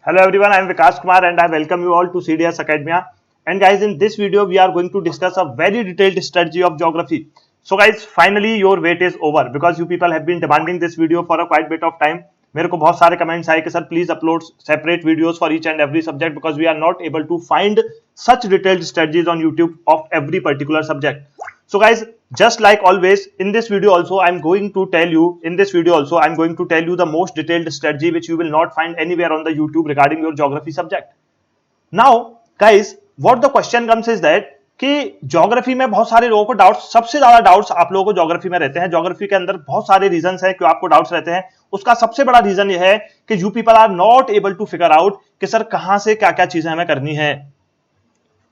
Hello everyone, I am Vikas Kumar and I welcome you all to CDS Academia. And guys, in this video we are going to discuss a very detailed strategy of geography. So guys, finally your wait is over because you people have been demanding this video for a quite bit of time. मेरे को बहुत सारे comments आए कि sir please upload separate videos for each and every subject because we are not able to find such detailed strategies on YouTube of every particular subject. So guys, just like always, in this video also I'm going to tell you the most detailed strategy which you will not find anywhere on the YouTube regarding your geography subject. Now guys, what the question comes is that कि geography में बहुत सारे लोगों को doubts, सबसे ज्यादा doubts आप लोगों को ज्योग्राफी में रहते हैं. ज्योग्राफी के अंदर बहुत सारे रीजंस हैं क्यों आपको डाउट्स रहते हैं. उसका सबसे बड़ा रीजन यह है कि you people are not able to figure out कि सर कहां से क्या क्या चीजें हमें करनी है.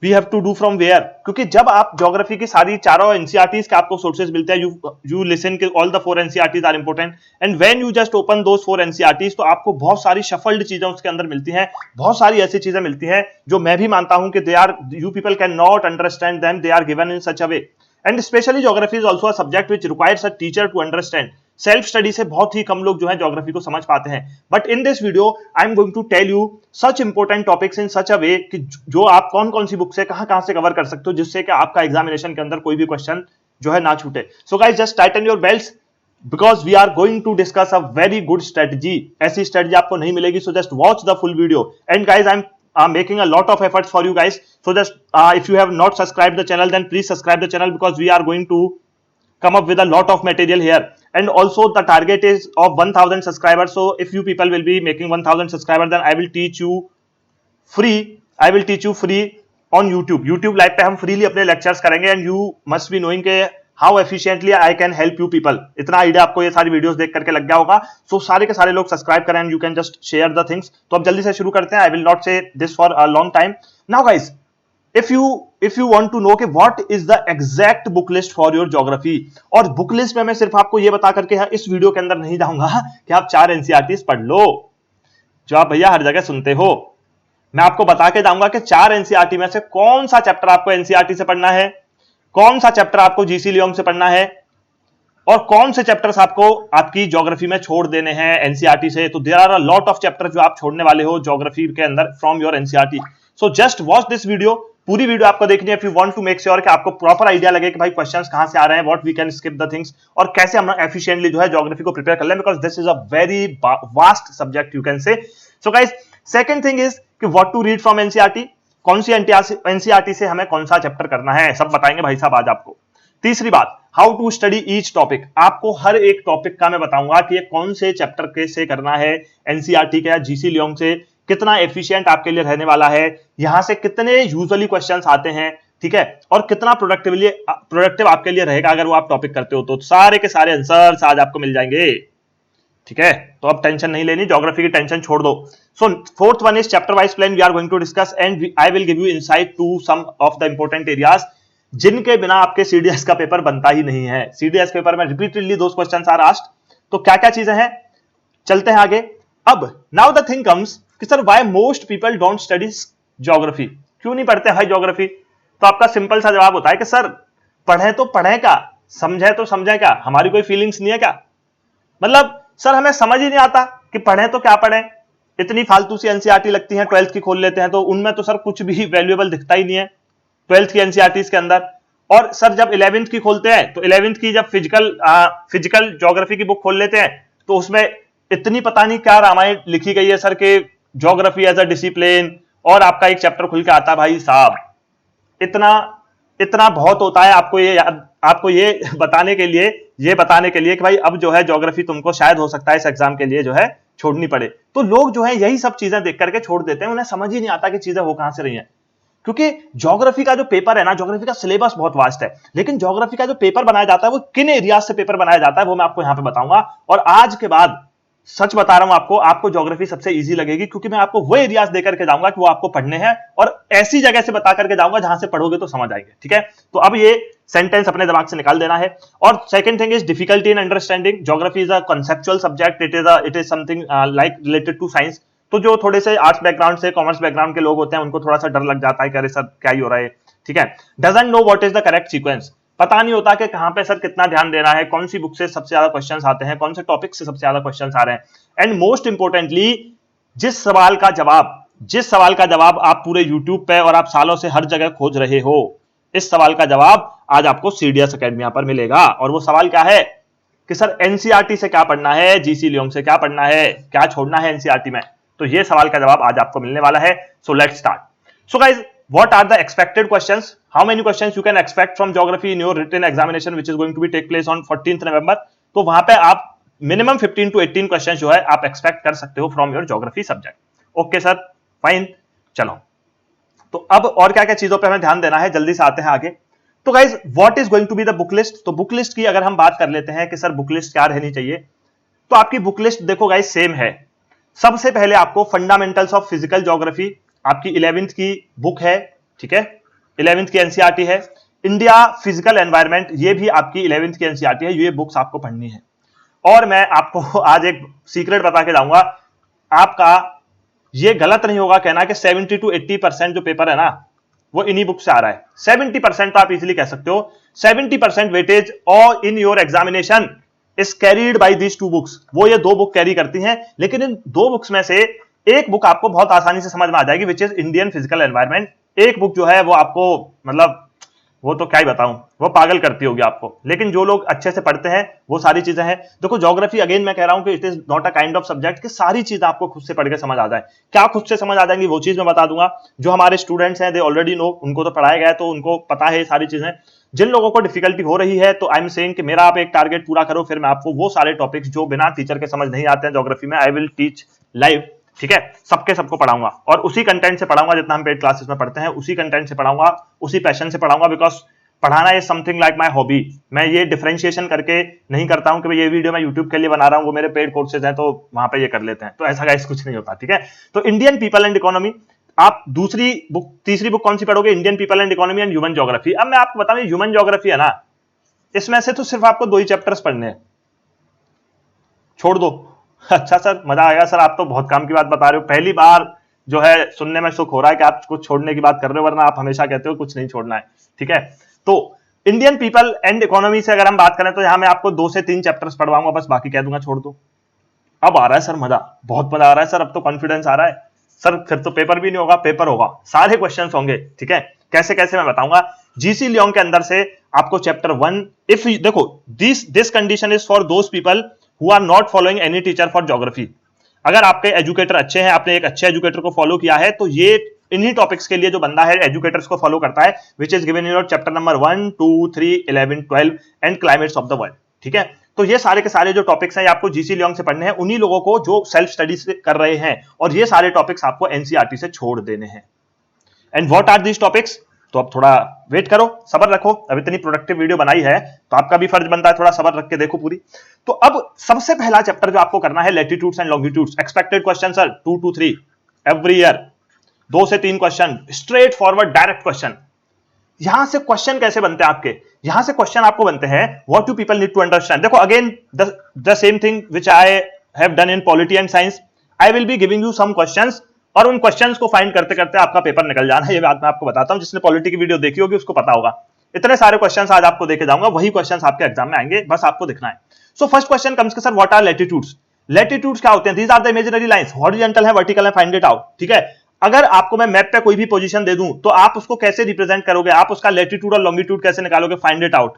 We have to do from where. क्योंकि जब आप ज्योग्राफी की सारी चारों एनसीईआरटीज के आपको सोर्सेज मिलते हैं, यू लिसन के all the 4 NCERTs are important and when you just open those 4 NCERTs तो आपको बहुत सारी शफल्ड चीजें उसके अंदर मिलती हैं. बहुत सारी ऐसी चीजें मिलती हैं जो मैं भी मानता हूं कि they are, you people can not understand them, they are given in such a way. And specially geography is also a subject which requires a teacher to understand. Self study से बहुत ही कम लोग जो है ज्योग्राफी को समझ पाते हैं. But in this video I am going to tell you such important topics in such a way कि जो आप कौन कौन सी बुक से कहां से कवर कर सकते हो जिससे कि आपका एग्जामिनेशन के अंदर कोई भी क्वेश्चन जो है ना छूटे. So guys, just tighten your belts because we are going to discuss a very good strategy. ऐसी स्ट्रेटजी आपको नहीं मिलेगी. So just watch the full video. And guys, I am making a lot of efforts for you guys. So just if you have not subscribed the channel, then please subscribe the channel because we are going to come up with a lot of material here. And also the target is of 1000 subscribers. So if you people will be making 1000 subscribers, then I will teach you free on YouTube. YouTube live पे हम freely अपने lectures करेंगे and you must be knowing के how efficiently I can help you people. इतना idea आपको ये सारी videos देख करके लग गया होगा. सो सारे के सारे लोग सब्सक्राइब करें and you can just share the things. तो अब जल्दी से शुरू करते हैं. I will not say this for a long time. Now guys, if you want to know कि what is the exact book list for your geography, और book list में मैं सिर्फ आपको ये बता करके इस वीडियो के अंदर नहीं जाऊंगा कि आप 4 एनसीईआरटीज पढ़ लो जो आप भैया हर जगह सुनते हो. मैं आपको बता के जाऊंगा कि 4 एनसीईआरटी में से कौन सा चैप्टर आपको एनसीईआरटी से पढ़ना है, कौन सा चैप्टर आपको जीसी लियोंग से पढ़ना है और कौन से चैप्टर्स आपको आपकी ज्योग्राफी में छोड़ देने हैं एनसीईआरटी से. तो there are a lot of chapter जो आप छोड़ने वाले हो ज्योग्राफी के अंदर from your NCERT. So just watch this video. पूरी वीडियो आपको देखनी है if you want to make sure कि आपको प्रॉपर आइडिया लगे कि भाई क्वेश्चंस कहां से आ रहे हैं, what we can skip the things और कैसे हम एफिशिएंटली जो है ज्योग्राफी को प्रिपेयर कर लें because this is a very vast subject you can say. So guys, second thing is कि what to read from NCERT. कौन सी एनसीईआरटी से हमें कौन सा चैप्टर करना है सब बताएंगे भाई साहब आज आपको. तीसरी बात, how to study each topic. आपको हर एक टॉपिक का मैं बताऊंगा कि ये कौन से चैप्टर के से करना है एनसीईआरटी के या जीसी लियोंग से, कितना एफिशिएंट आपके लिए रहने वाला है, यहां से कितने यूजुअली क्वेश्चंस आते हैं, ठीक है, और कितना प्रोडक्टिव आपके लिए रहेगा अगर वो आप टॉपिक करते हो. तो सारे के सारे आंसर्स आज आपको मिल जाएंगे, ठीक है. तो अब टेंशन नहीं लेनी, ज्योग्राफी की टेंशन छोड़ दो. So fourth one is chapter wise plan we are going to discuss and I will give you insight to some of the important areas जिनके बिना आपके सीडीएस का पेपर बनता ही नहीं है. सीडीएस पेपर में repeatedly those questions are asked. तो क्या क्या चीजें हैं, चलते हैं आगे. अब नाउ द थिंग कम्स कि sir why most people don't study geography. क्यों नहीं पढ़ते भाई ज्योग्राफी. तो आपका सिंपल सा जवाब होता है कि सर पढ़े तो पढ़े क्या, समझे तो समझे क्या, हमारी कोई फीलिंग्स नहीं है क्या. मतलब सर हमें समझ ही नहीं आता कि पढ़े तो क्या पढ़े, इतनी फालतू सी एनसीईआरटी लगती है. 12th की खोल लेते हैं तो उनमें तो सर कुछ भी वैल्यूएबल दिखता ही नहीं है 12th की एनसीईआरटीज के अंदर. और सर जब 11th की खोलते हैं तो 11th की जब फिजिकल ज्योग्राफी की बुक खोल लेते हैं तो उसमें इतनी पता नहीं क्या रामायण लिखी गई है सर के ज्योग्राफी एज अ डिसिप्लिन, और आपका एक चैप्टर खुल के आता है भाई साहब. इतना बहुत होता है आपको ये बताने के लिए कि भाई अब जो है ज्योग्राफी तुमको शायद हो सकता है इस एग्जाम के लिए जो है छोड़नी पड़े. तो लोग जो है यही सब चीजें देख करके छोड़ देते हैं. उन्हें समझ ही नहीं आता कि चीजें हो कहां से रही हैं. क्योंकि ज्योग्राफी का जो पेपर है ना, ज्योग्राफी का सिलेबस बहुत वास्ट है, लेकिन ज्योग्राफी का जो पेपर बनाया जाता है वो किन एरियाज से पेपर बनाया जाता है वो मैं आपको यहां पे बताऊंगा. और आज के बाद सच बता रहा हूं आपको ज्योग्राफी सबसे इजी लगेगी क्योंकि मैं आपको वो एरियाज देकर के जाऊंगा कि वो आपको पढ़ने हैं और ऐसी जगह से बता करके जाऊंगा जहां से पढ़ोगे तो समझ आएंगे, ठीक है. तो अब ये सेंटेंस अपने दिमाग से निकाल देना है. और second thing is difficulty in understanding. Geography is a conceptual subject. It is something like related to science. तो जो थोड़े से आर्ट्स बैकग्राउंड से, कॉमर्स बैकग्राउंड के लोग होते हैं उनको थोड़ा सा डर लग जाता है कि अरे सर क्या ही हो रहा है, ठीक है. Doesn't know what is the correct sequence. पता नहीं होता कि कहां पे सर कितना ध्यान देना है, कौन सी बुक से सबसे ज्यादा क्वेश्चंस आते हैं, कौन से टॉपिक से सबसे ज्यादा क्वेश्चंस आ रहे हैं. एंड मोस्ट इंपोर्टेंटली जिस सवाल का जवाब आप पूरे YouTube पे और आप सालों से हर जगह खोज रहे हो, इस सवाल का जवाब आज आपको CDS अकेडमी पर मिलेगा। और वो सवाल क्या है कि सर एनसीईआरटी से क्या पढ़ना है, जीसी लियोंग से क्या पढ़ना है, क्या छोड़ना है एनसीईआरटी में, तो ये सवाल का जवाब आज आपको मिलने वाला है। So let's start. So guys, what are the expected questions? How many questions you can expect from geography in your written examination which is going to be take place on 14th November? तो वहां पे आप minimum 15 to 18 question जो है आप expect कर सकते हो from your geography subject. Okay sir, fine, चलो। तो अब और क्या क्या चीजों पे हमें ध्यान देना है, जल्दी से आते हैं आगे। तो guys, what is going to be the book list? तो बुक लिस्ट की अगर हम बात कर लेते हैं कि सर बुक लिस्ट क्या रहनी चाहिए, तो आपकी बुक लिस्ट देखो गाइज सेम है। सबसे पहले आपको फंडामेंटल्स ऑफ फिजिकल ज्योग्राफी आपकी 11th की बुक है, ठीक है, 11th की एनसीईआरटी है। इंडिया फिजिकल एनवायरनमेंट, ये भी आपकी 11th की एनसीईआरटी है, ये बुक्स आपको पढ़नी है। और मैं आपको आज एक सीक्रेट बता के जाऊंगा, आपका ये गलत नहीं होगा कहना कि 70 to 80% जो पेपर है ना वो इन्हीं बुक से आ रहा है। 70% तो आप इजीली कह सकते हो। 70% वेटेज और in your examination is carried bye these two books. वो ये दो बुक कैरी करती हैं, लेकिन इन दो बुक्स में से एक बुक आपको बहुत आसानी से समझ में आ जाएगी, which is Indian physical environment. एक बुक जो है वो आपको मतलब वो तो क्या ही बताऊं, वो पागल करती होगी आपको। लेकिन जो लोग अच्छे से पढ़ते हैं वो सारी चीजें हैं। देखो ज्योग्राफी, अगेन मैं कह रहा हूं कि it is not a kind of subject कि सारी चीजें आपको खुद से पढ़ के समझ आ जाए। क्या खुद से समझ आ जाएंगी वो चीज मैं बता दूंगा। जो हमारे स्टूडेंट्स हैं दे ऑलरेडी नो, उनको तो पढ़ाया गया है तो उनको पता है सारी चीजें। जिन लोगों को डिफिकल्टी हो रही है तो आई एम सेइंग कि मेरा आप एक टारगेट पूरा करो, फिर मैं आपको वो सारे टॉपिक्स जो बिना टीचर के समझ नहीं आते हैं ज्योग्राफी में, आई विल टीच लाइव, ठीक है, सबको पढ़ाऊंगा और उसी कंटेंट से पढ़ाऊंगा जितना हम पेड क्लासेस में पढ़ते हैं, उसी कंटेंट से पढ़ाऊंगा, उसी पैशन से पढ़ाऊंगा। बिकॉज पढ़ाना is something like my hobby. मैं ये डिफरेंशिएशन करके नहीं करता हूं कि ये वीडियो मैं यूट्यूब के लिए बना रहा हूं, वो मेरे पेड कोर्सेज हैं तो वहां पे ये कर लेते हैं, तो ऐसा गाइस कुछ नहीं होता, ठीक है। तो इंडियन पीपल एंड इकोनॉमी, आप तीसरी बुक कौन सी पढ़ोगे? Indian people and economy and human geography. अब मैं आपको बताऊं, ह्यूमन ज्योग्राफी है ना, इसमें से तो सिर्फ आपको 2 ही चैप्टर्स पढ़ने हैं, छोड़ दो। अच्छा सर, मजा आएगा सर, आप तो बहुत काम की बात बता रहे हो, पहली बार जो है सुनने में सुख हो रहा है कि आप कुछ छोड़ने की बात कर रहे हो, वरना आप हमेशा कहते हो कुछ नहीं छोड़ना है, ठीक है। तो इंडियन पीपल एंड इकोनॉमी से अगर हम बात करें तो यहां मैं आपको 2 से 3 चैप्टर्स पढ़वाऊंगा, बस बाकी कह दूंगा छोड़ दो। अब आ रहा है सर मजा, बहुत मजा आ रहा है सर, अब तो कॉन्फिडेंस आ रहा है सर, फिर तो पेपर भी नहीं होगा, पेपर होगा, सारे क्वेश्चंस होंगे, ठीक है। कैसे कैसे मैं बताऊंगा। जीसी लियोंग के अंदर से आपको चैप्टर 1, इफ देखो this condition is for those people who are not following any teacher for geography. अगर आपके एजुकेटर अच्छे हैं, आपने एक अच्छे एजुकेटर को फॉलो किया है, तो ये इन्हीं टॉपिक्स के लिए जो बंदा है एजुकेटर्स को फॉलो करता है, which is given in your chapter number 1, 2, 3, 11, 12 and climates of the world, ठीक है। तो ये सारे के सारे जो टॉपिक्स हैं आपको जीसी लियोंग से पढ़ने हैं, उन्हीं लोगों को जो सेल्फ स्टडी कर रहे हैं, और ये सारे टॉपिक्स आपको एनसीईआरटी से छोड़ देने हैं। And what are these topics? तो अब थोड़ा वेट करो, सब्र रखो, अब इतनी प्रोडक्टिव वीडियो बनाई है तो आपका भी फर्ज बनता है थोड़ा सब्र रख के देखो पूरी। तो अब सबसे पहला चैप्टर जो आपको करना है, latitudes and longitudes. Expected question sir 2 to 3 every year, 2 से 3 question, straight forward direct question. यहां से क्वेश्चन कैसे बनते हैं आपके? यहां से क्वेश्चन आपको बनते हैं what do people need to understand. देखो again the same thing which I have done in polity and science, I will be giving you some questions, और उन क्वेश्चंस को फाइंड करते करते आपका पेपर निकल जाना है। ये बात मैं आपको बताता हूं, जिसने पॉलिटी की वीडियो देखी होगी उसको पता होगा। इतने सारे क्वेश्चंस आज आपको देके जाऊंगा, वही क्वेश्चंस आपके एग्जाम में आएंगे, बस आपको दिखना है। सो फर्स्ट क्वेश्चन कम्स के sir what are latitudes. Latitudes क्या होते हैं? These are the imaginary lines, horizontal है, वर्टिकल है, फाइंड इट आउट, ठीक है। अगर आपको मैं मैप पे कोई भी पोजीशन दे दूं तो आप उसको कैसे रिप्रेजेंट करोगे, आप उसका लैटिट्यूड और लॉन्गिट्यूड कैसे निकालोगे? Find it out,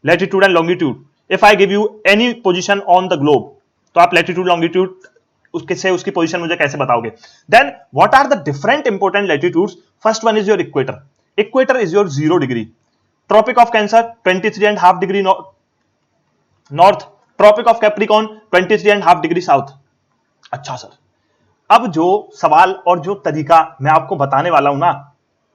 latitude and longitude. If I give you any position on the globe, तो आप लैटिट्यूड लॉन्गिट्यूड उसकी पोजीशन मुझे कैसे बताओगे? Then what are the different important latitudes? First one is your equator. Equator is your 0 degree. Tropic of cancer 23.5 degree north. Tropic of capricorn 23.5 degree south. अच्छा sir, अब जो सवाल और जो तरीका मैं आपको बताने वाला हूं ना,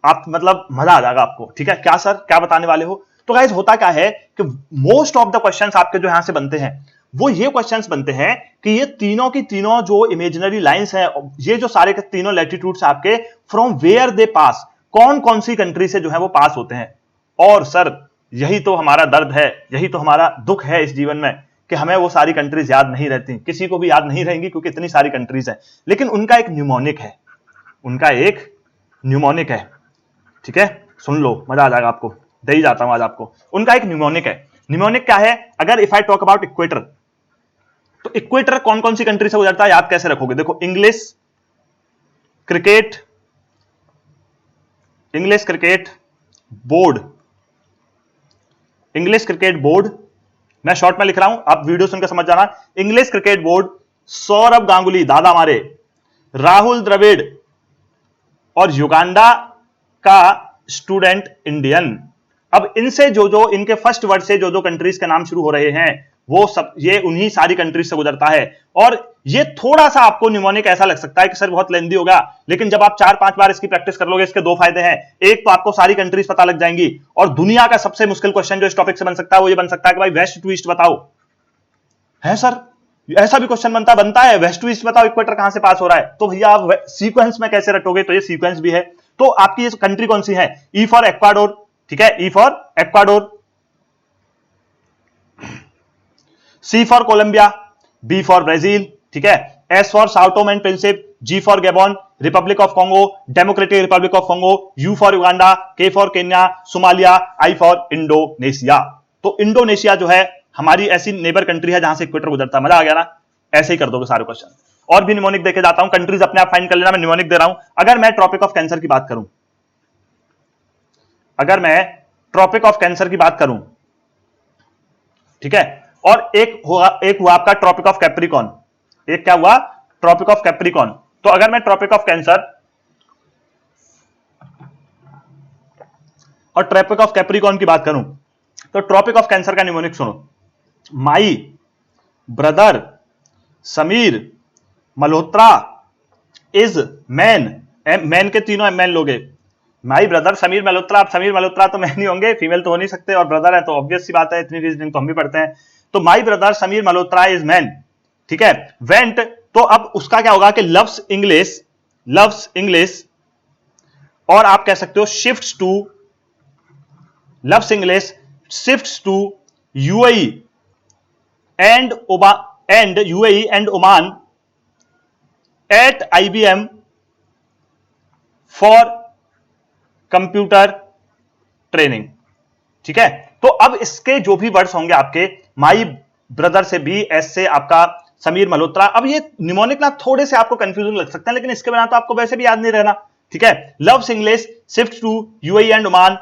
आप मतलब मजा आ जाएगा आपको, ठीक है। क्या सर क्या बताने वाले हो? तो गाइस होता क्या है कि मोस्ट ऑफ द क्वेश्चंस आपके जो यहां से बनते हैं वो ये क्वेश्चंस बनते हैं कि ये तीनों की तीनों जो इमेजिनरी लाइंस हैं, ये जो सारे के तीनों लैटिट्यूड्स आपके, फ्रॉम वेयर दे पास, कौन कौन सी कंट्री से जो है वो पास होते हैं। और सर यही तो हमारा दर्द है, यही तो हमारा दुख है इस जीवन में कि हमें वो सारी कंट्रीज याद नहीं रहती, किसी को भी याद नहीं रहेंगी क्योंकि इतनी सारी कंट्रीज है, लेकिन उनका एक न्यूमोनिक है, उनका एक न्यूमोनिक है, ठीक है। सुन लो, मजा आ जाएगा आपको, दे ही जाता हूं आज आपको। उनका एक न्यूमोनिक है। न्यूमोनिक क्या है? अगर if I talk about equator, तो इक्वेटर कौन कौन सी कंट्री से गुजरता है, याद कैसे रखोगे? देखो English, cricket English cricket board, English cricket board, मैं शॉर्ट में लिख रहा हूं, आप वीडियो सुनकर समझ जाना। English cricket board, Saurabh Ganguly दादा हमारे, राहुल द्रविड़ और युगांडा का स्टूडेंट इंडियन। अब इनसे जो इनके फर्स्ट वर्ड से जो कंट्रीज के नाम शुरू हो रहे हैं वो सब ये उन्हीं सारी कंट्रीज से गुजरता है। और ये थोड़ा सा आपको निमोनिक ऐसा लग सकता है कि सर बहुत लेंदी होगा, लेकिन जब आप 4-5 बार इसकी प्रैक्टिस कर लोगे इसके दो फायदे हैं। एक तो आपको सारी कंट्रीज पता लग जाएंगी, और दुनिया का सबसे मुश्किल क्वेश्चन जो इस टॉपिक से बन सकता है वो ये बन सकता है कि भाई वेस्ट टू ईस्ट बताओ। है सर, ऐसा भी क्वेश्चन बनता है, वेस्ट टू ईस्ट बताओ, इक्वेटर कहां से पास हो रहा है। तो भैया आप सीक्वेंस में कैसे रटोगे, तो ये सीक्वेंस भी है। तो आपकी ये कंट्री कौन सी है? ई फॉर एक्वाडोर, ठीक है, E for Ecuador, C for Colombia, B for Brazil, ठीक है, S for Sao Tome and Principe, G for Gabon, Republic of Congo, Democratic Republic of Congo, U for Uganda, K for Kenya, Somalia, I for Indonesia. तो Indonesia जो है हमारी ऐसी neighbour country है जहां से इक्वेटर गुजरता है। मजा आ गया ना? ऐसे ही कर दोगे सारे क्वेश्चन। और भी निमोनिक देखे जाता हूं, कंट्रीज अपने आप फाइंड कर लेना, मैं निमोनिक दे रहा हूं। अगर मैं ट्रॉपिक ऑफ कैंसर की बात करूं, अगर मैं ट्रॉपिक ऑफ कैंसर की बात करूं, ठीक है, और एक हुआ आपका ट्रॉपिक ऑफ कैप्रिकॉन, एक क्या हुआ? Tropic of Capricorn. तो अगर मैं ट्रॉपिक ऑफ कैंसर और ट्रॉपिक ऑफ कैप्रिकॉन की बात करूं, तो ट्रॉपिक ऑफ कैंसर का निमोनिक सुनो, my brother Sameer Malhotra is man, man के तीनों मैन लोगे, माई ब्रदर समीर मल्होत्रा। अब समीर मल्होत्रा तो मैन नहीं होंगे, फीमेल तो हो नहीं सकते, और ब्रदर है तो ऑब्वियस सी बात है, इतनी रीजनिंग तो हम भी पढ़ते हैं। तो माई brother Sameer Malhotra is man, ठीक है, वेंट, तो अब उसका क्या होगा कि लव्स इंग्लिश, और आप कह सकते हो shifts to, loves English shifts to UAE and Oman at IBM for computer training, ठीक है। तो अब इसके जो भी वर्ड्स होंगे आपके, माई ब्रदर से बी, एस से आपका समीर मल्होत्रा। अब ये निमोनिक ना थोड़े से आपको कंफ्यूजिंग लग सकते हैं, लेकिन इसके बिना तो आपको वैसे भी याद नहीं रहना, ठीक है। Loves English shift to UAE and Oman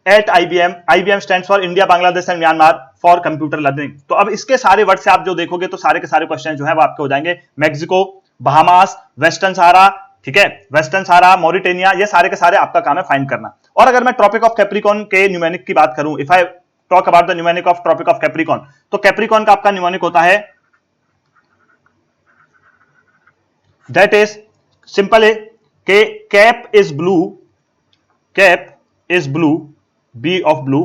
at IBM stands for India, Bangladesh and Myanmar for computer learning. तो अब इसके सारे वर्ड से आप जो देखोगे तो सारे के सारे क्वेश्चन जो है वो आपके हो जाएंगे। मैक्सिको, बहामास, वेस्टर्न सहारा, ठीक है, वेस्टर्न सहारा, मॉरिटेनिया, ये सारे के सारे आपका काम है फाइंड करना। और अगर मैं ट्रॉपिक ऑफ कैप्रिकॉन के न्यूमेनिक की बात करूं, if I talk about the mnemonic of Tropic of Capricorn, तो कैप्रिकॉन का आपका न्यूमेनिक होता है, दैट इज सिंपल है कि cap is blue, B of blue,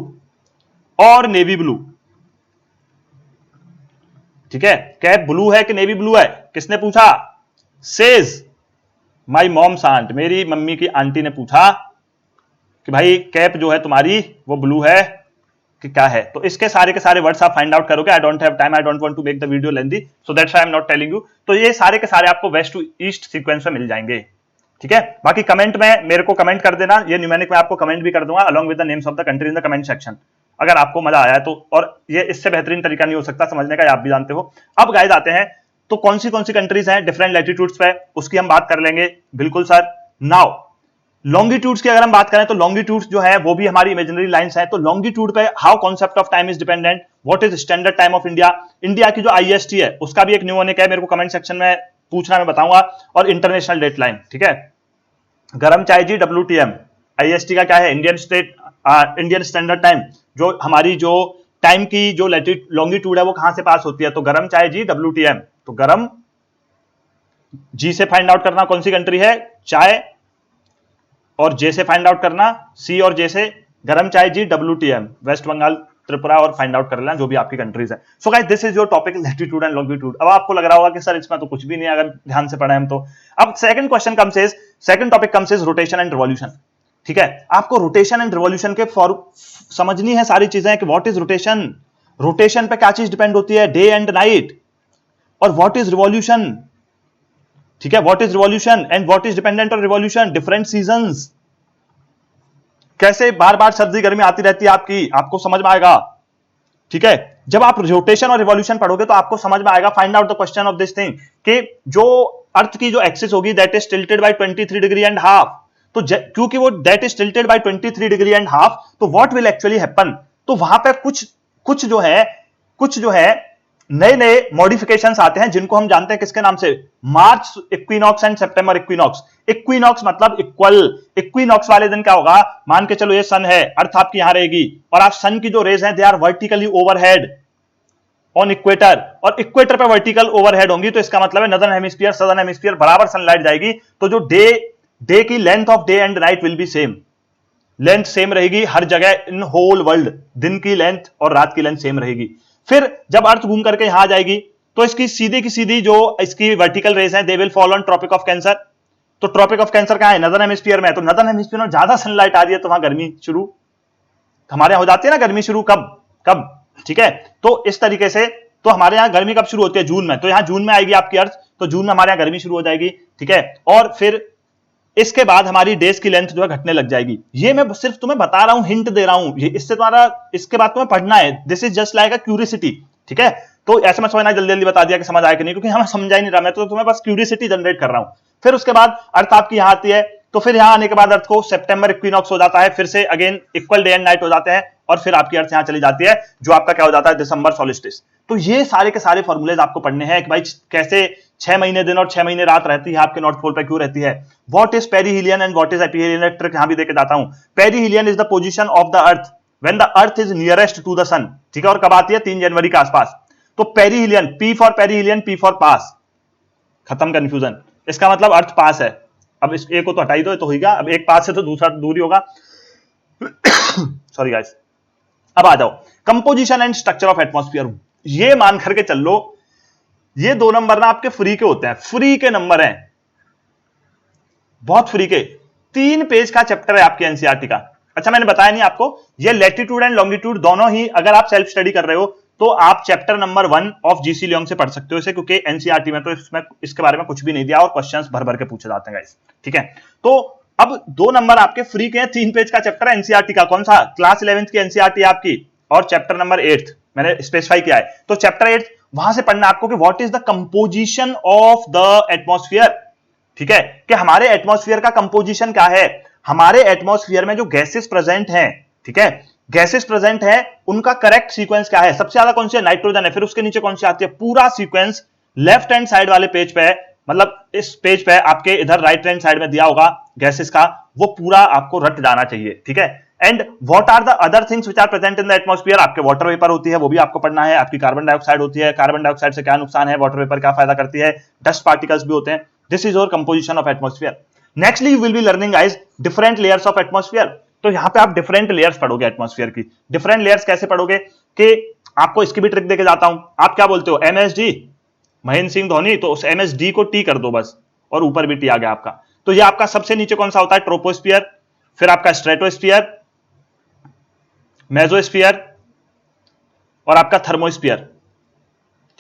और नेवी ब्लू, ठीक है। कैप ब्लू है कि नेवी ब्लू है, किसने पूछा? सेज माई मॉम्स आंट, मेरी मम्मी की आंटी ने पूछा कि भाई कैप जो है तुम्हारी वो ब्लू है कि क्या है। तो इसके सारे के सारे वर्ड्स आप फाइंड आउट करोगे। I don't have time, I don't want to make the video lengthy, so that's why I am not telling you. तो ये सारे के सारे आपको वेस्ट टू ईस्ट सीक्वेंस में मिल जाएंगे, ठीक है। बाकी कमेंट में मेरे को कमेंट कर देना, ये न्यूमेनिक में आपको कमेंट भी कर दूंगा along with the names of the country in the comment section, अगर आपको मजा आया है तो। और ये इससे बेहतरीन तरीका नहीं हो सकता समझने का, आप भी जानते हो। अब गाइस आते हैं तो कौन सी कंट्रीज हैं डिफरेंट लैटिट्यूड्स पे, उसकी हम बात कर लेंगे। बिल्कुल सर। नाउ लॉन्गिट्यूड्स की अगर हम बात करें तो लॉन्गिट्यूड्स जो है वो भी हमारी इमेजिनरी लाइंस हैं। तो लॉन्गिट्यूड पे how concept of time is dependent, what is standard time of India, India की जो IST है उसका भी एक न्यूमोनिक है, मेरे को कमेंट सेक्शन में पूछना, मैं बताऊंगा। और इंटरनेशनल डेट लाइन, ठीक है, गरम चाय जी WTM, IST का क्या है? इंडियन स्टैंडर्ड टाइम, जो हमारी जो टाइम की जो लॉन्गिट्यूड है वो कहां से पास होती है, तो गरम चाय जी WTM। तो गरम जी से फाइंड आउट करना कौन सी कंट्री है, चाय, और जे से फाइंड आउट करना, सी और जे से गरम चाय जी WTM, वेस्ट बंगाल, त्रिपुरा, और फाइंड आउट कर लेना जो भी आपकी कंट्रीज है। So guys this is your topic latitude and longitude. अब आपको लग रहा होगा कि सर इसमें तो कुछ भी नहीं है अगर ध्यान से पढ़े हम तो। अब second topic comes is rotation and revolution, ठीक है। आपको रोटेशन एंड रिवॉल्यूशन के समझनी है सारी चीजें कि व्हाट इज रोटेशन, रोटेशन पे क्या चीज डिपेंड होती है, डे एंड नाइट, और व्हाट इज रिवॉल्यूशन, ठीक है, what is revolution and what is dependent on revolution, different seasons, कैसे बार बार सर्दी गर्मी आती रहती है आपकी, आपको समझ में आएगा, ठीक है। जब आप रोटेशन और रिवॉल्यूशन पढ़ोगे तो आपको समझ में आएगा। Find out the question of this thing कि जो अर्थ की जो एक्सिस होगी that is tilted by 23 degree and half. तो क्योंकि वो that is tilted by 23 degree and half, तो व्हाट विल एक्चुअली हैपन, तो वहां पे कुछ जो है नए नए मॉडिफिकेशंस आते हैं जिनको हम जानते हैं किसके नाम से, March equinox and September equinox. Equinox मतलब इक्वल। इक्विनॉक्स वाले दिन क्या होगा, मान के चलो ये सन है, अर्थ आपकी यहां रहेगी और आप सन की जो रेज हैं they are vertically overhead on equator, और इक्वेटर पे वर्टिकल ओवरहेड होंगी, तो इसका मतलब है नदर्न हेमिस्फीयर सदर्न हेमिस्फीयर बराबर सनलाइट जाएगी, तो जो डे की length of day and night will be same, length same रहेगी हर जगह इन होल वर्ल्ड, दिन की लेंथ और रात की लेंथ सेम रहेगी। फिर जब अर्थ घूम करके यहां आ जाएगी तो इसकी सीधी की सीधी जो इसकी वर्टिकल रेज है they will fall on tropic of cancer. तो ट्रॉपिक ऑफ कैंसर कहां है, नदर्न हेमिस्फीयर में, तो नदर्न हेमिस्फीयर में ज्यादा सनलाइट आ रही है तो वहां गर्मी शुरू, हमारे यहां हो जाती है ना गर्मी शुरू, कब, ठीक है। तो इस तरीके से तो हमारे यहां गर्मी कब शुरू होती है, जून में, तो यहां जून में आएगी आपकी अर्थ, तो जून में हमारे यहां गर्मी शुरू हो जाएगी, ठीक है। और फिर इसके बाद हमारी डेज की लेंथ जो है घटने लग जाएगी। ये मैं सिर्फ तुम्हें बता रहा हूं, हिंट दे रहा हूं, ये इससे तुम्हारा इसके बाद तुम्हें पढ़ना है, this is just like a curiosity, ठीक है। तो ऐसे मैं समझना जल्दी जल्दी बता दिया कि समझ आया कि नहीं, क्योंकि हमें समझा ही नहीं रहा, मैं तो तुम्हें बस क्यूरियोसिटी जनरेट कर रहा हूं। फिर उसके बाद अर्थ आपकी यहां आती है, तो फिर यहां आने के बाद अर्थ को सितंबर इक्विनॉक्स हो जाता है, फिर से again equal day and night हो जाते हैं, और फिर आपकी अर्थ यहां चली जाती है जो आपका क्या हो जाता है, दिसंबर सॉलिस्टिस। तो ये सारे के सारे फॉर्मूलेज आपको पढ़ने हैं कि भाई कैसे 6 महीने दिन और 6 महीने रात रहती है आपके नॉर्थ पोल पे, क्यों रहती है, what is perihelion and what is aphelion, trick यहां भी देके जाता हूं। Perihelion is the position of the earth when the earth is nearest to the sun, ठीक है, और कब आती है, 3 जनवरी के आसपास। तो perihelion, P for perihelion, P for पास, खत्म कंफ्यूजन, इसका मतलब अर्थ पास है। अब इस एक को तो हटाई दो, तो होगा, अब एक पास है तो दूसरा दूरी होगा सॉरी गाइस। अब आ जाओ composition and structure of atmosphere. ये मान करके चल लो, ये 2 नंबर ना आपके फ्री के होते हैं, फ्री के नंबर हैं, बहुत फ्री के, 3 पेज का चैप्टर है आपके एनसीईआरटी का। अच्छा मैंने बताया नहीं आपको, ये लैटिट्यूड एंड लॉन्गिट्यूड दोनों ही अगर आप सेल्फ स्टडी कर रहे हो तो आप chapter number 1 of GC Leong से पढ़ सकते हो इसे, क्योंकि एनसीईआरटी में तो इसमें इसके बारे में कुछ भी नहीं दिया और क्वेश्चंस भर भर के पूछे जाते हैं गाइस, ठीक है। तो अब 2 नंबर आपके फ्री के हैं, 3 पेज का चैप्टर है एनसीईआरटी का, कौन सा, क्लास 11th की एनसीईआरटी आपकी, और चैप्टर नंबर 8 मैंने स्पेसिफाई किया है, तो चैप्टर 8 वहां से पढ़ना आपको कि what is the composition of the atmosphere, ठीक है, कि हमारे एटमॉस्फेयर का कंपोजिशन क्या है, हमारे एटमॉस्फेयर में जो गैसेस प्रेजेंट हैं, ठीक है, गैसेस प्रेजेंट है उनका करेक्ट सीक्वेंस क्या है, सबसे ज्यादा कौन सी है, नाइट्रोजन है, फिर उसके नीचे कौन सी आती है, पूरा सीक्वेंस लेफ्ट हैंड साइड वाले पेज पे, मतलब इस पेज पे आपके इधर राइट हैंड साइड में दिया होगा गैसेस का, वो पूरा आपको रट जाना चाहिए, ठीक है। And what are the other things which are present in the atmosphere, आपके वाटर वेपर होती है, वो भी आपको पढ़ना है, आपकी कार्बन डाइऑक्साइड होती है, कार्बन डाइऑक्साइड से क्या नुकसान है, वाटर वेपर क्या फायदा करती है, डस्ट पार्टिकल्स भी होते हैं, this is your composition of atmosphere. Nextly you will be learning guys different layers of atmosphere, तो यहां पे आप डिफरेंट लेयर्स पढ़ोगे एटमॉस्फेयर की। डिफरेंट लेयर्स कैसे पढ़ोगे, कि आपको इसकी भी ट्रिक देके जाता हूं, आप क्या बोलते हो, एमएसडी, महेंद्र सिंह धोनी, तो उस एमएसडी को टी कर दो बस, और ऊपर भी टी आ गया आपका। तो ये आपका सबसे नीचे कौन सा होता है, ट्रोपोस्फियर, फिर आपका स्ट्रेटोस्फियर, मेसोस्फियर और आपका थर्मोस्फियर,